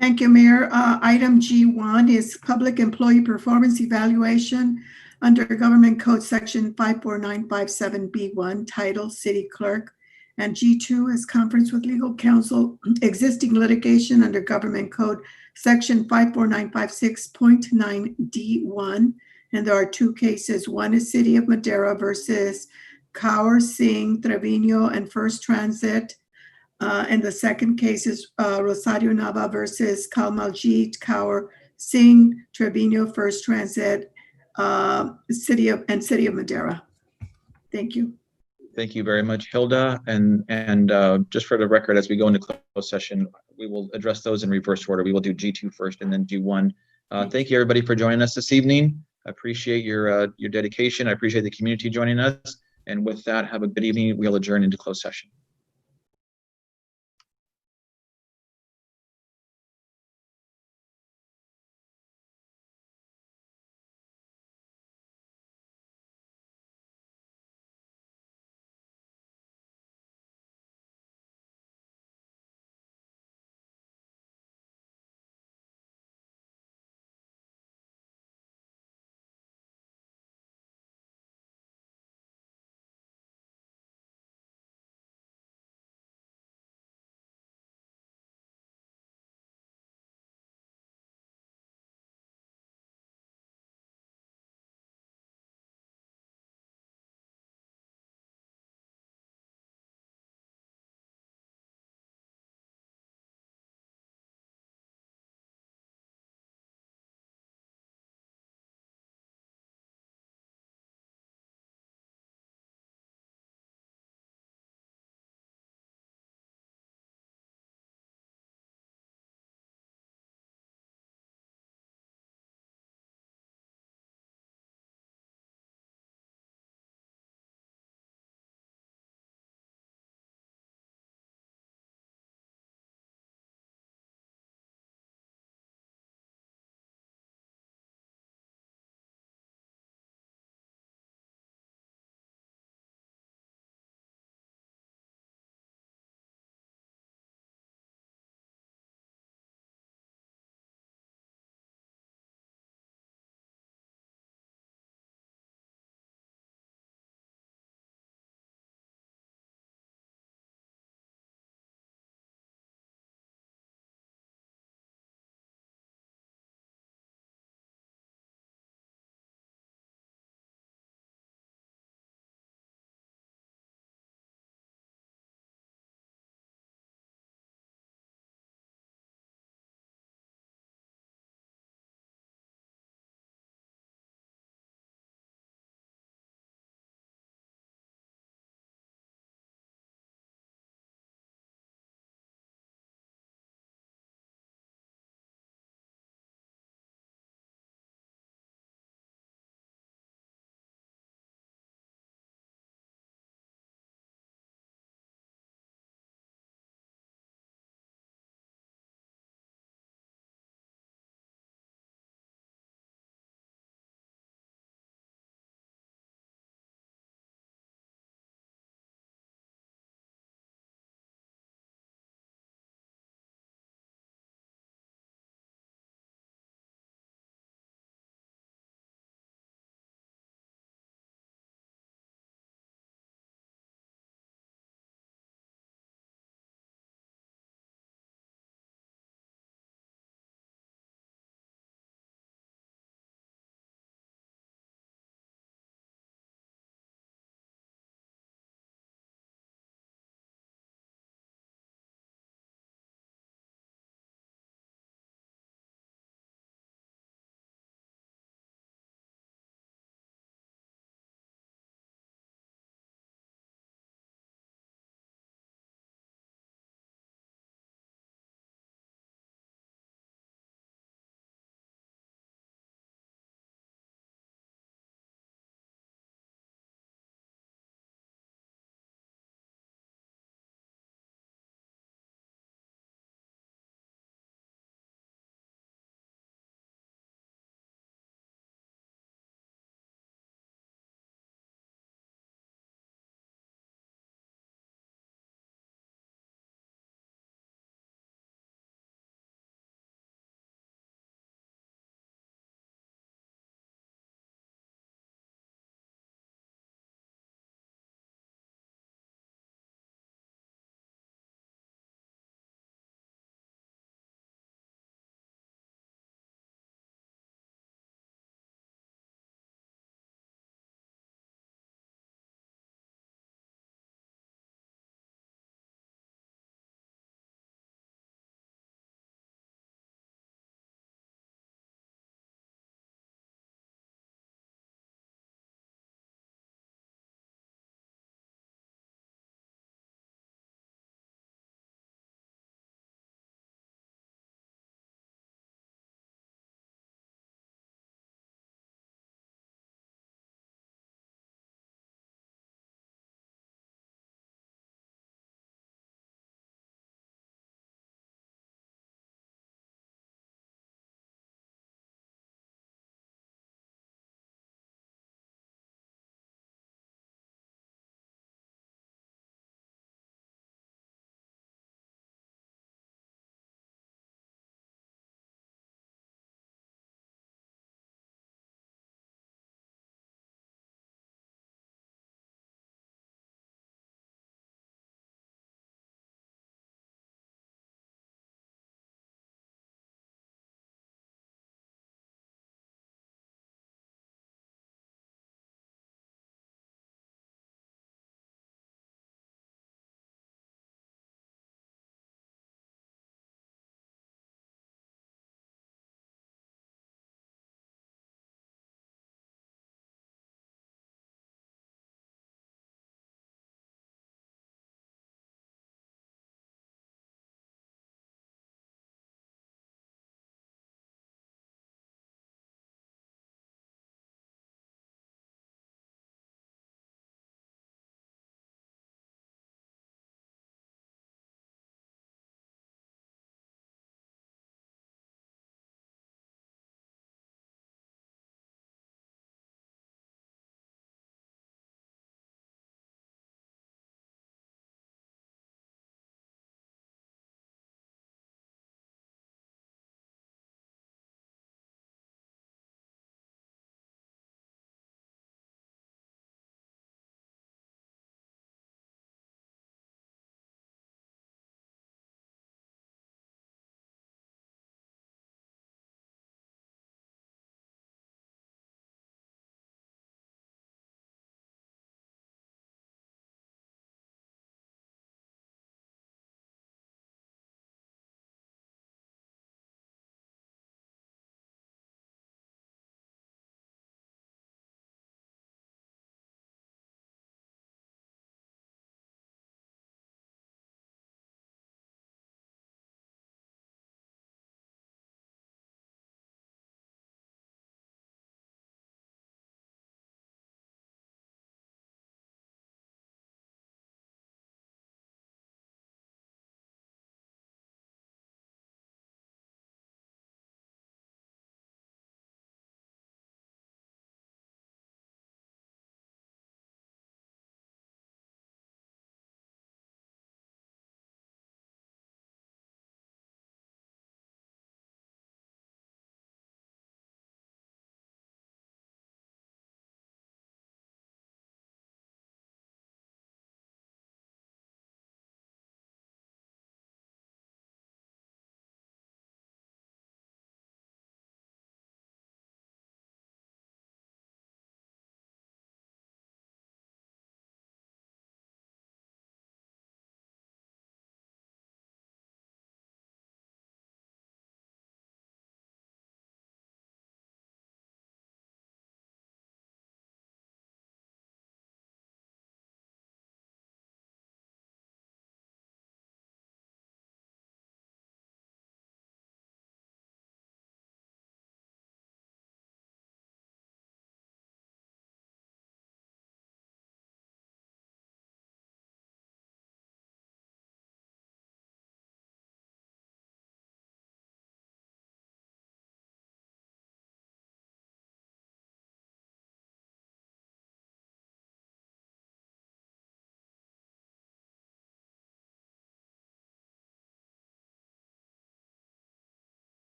Thank you, Mayor. Item G1 is public employee performance evaluation under Government Code Section 54957B1, title City Clerk. And G2 is conference with legal counsel, existing litigation under Government Code Section 54956.9D1. And there are two cases. One is City of Madera versus Kaur Singh, Trevino, and First Transit. And the second case is Rosario Nava versus Kalmaljit, Kaur Singh, Trevino, First Transit, City of Madera. Thank you. Thank you very much, Hilda. And just for the record, as we go into closed session, we will address those in reverse order. We will do G2 first and then G1. Thank you, everybody, for joining us this evening. I appreciate your dedication. I appreciate the community joining us. And with that, have a good evening. We'll adjourn into closed session.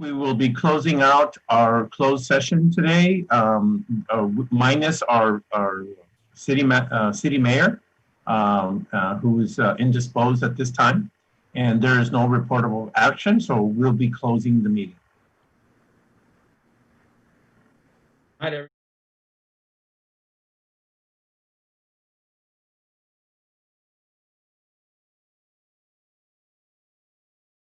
We will be closing out our closed session today, minus our city mayor, who is indisposed at this time. And there is no reportable action, so we'll be closing the meeting. Hi there.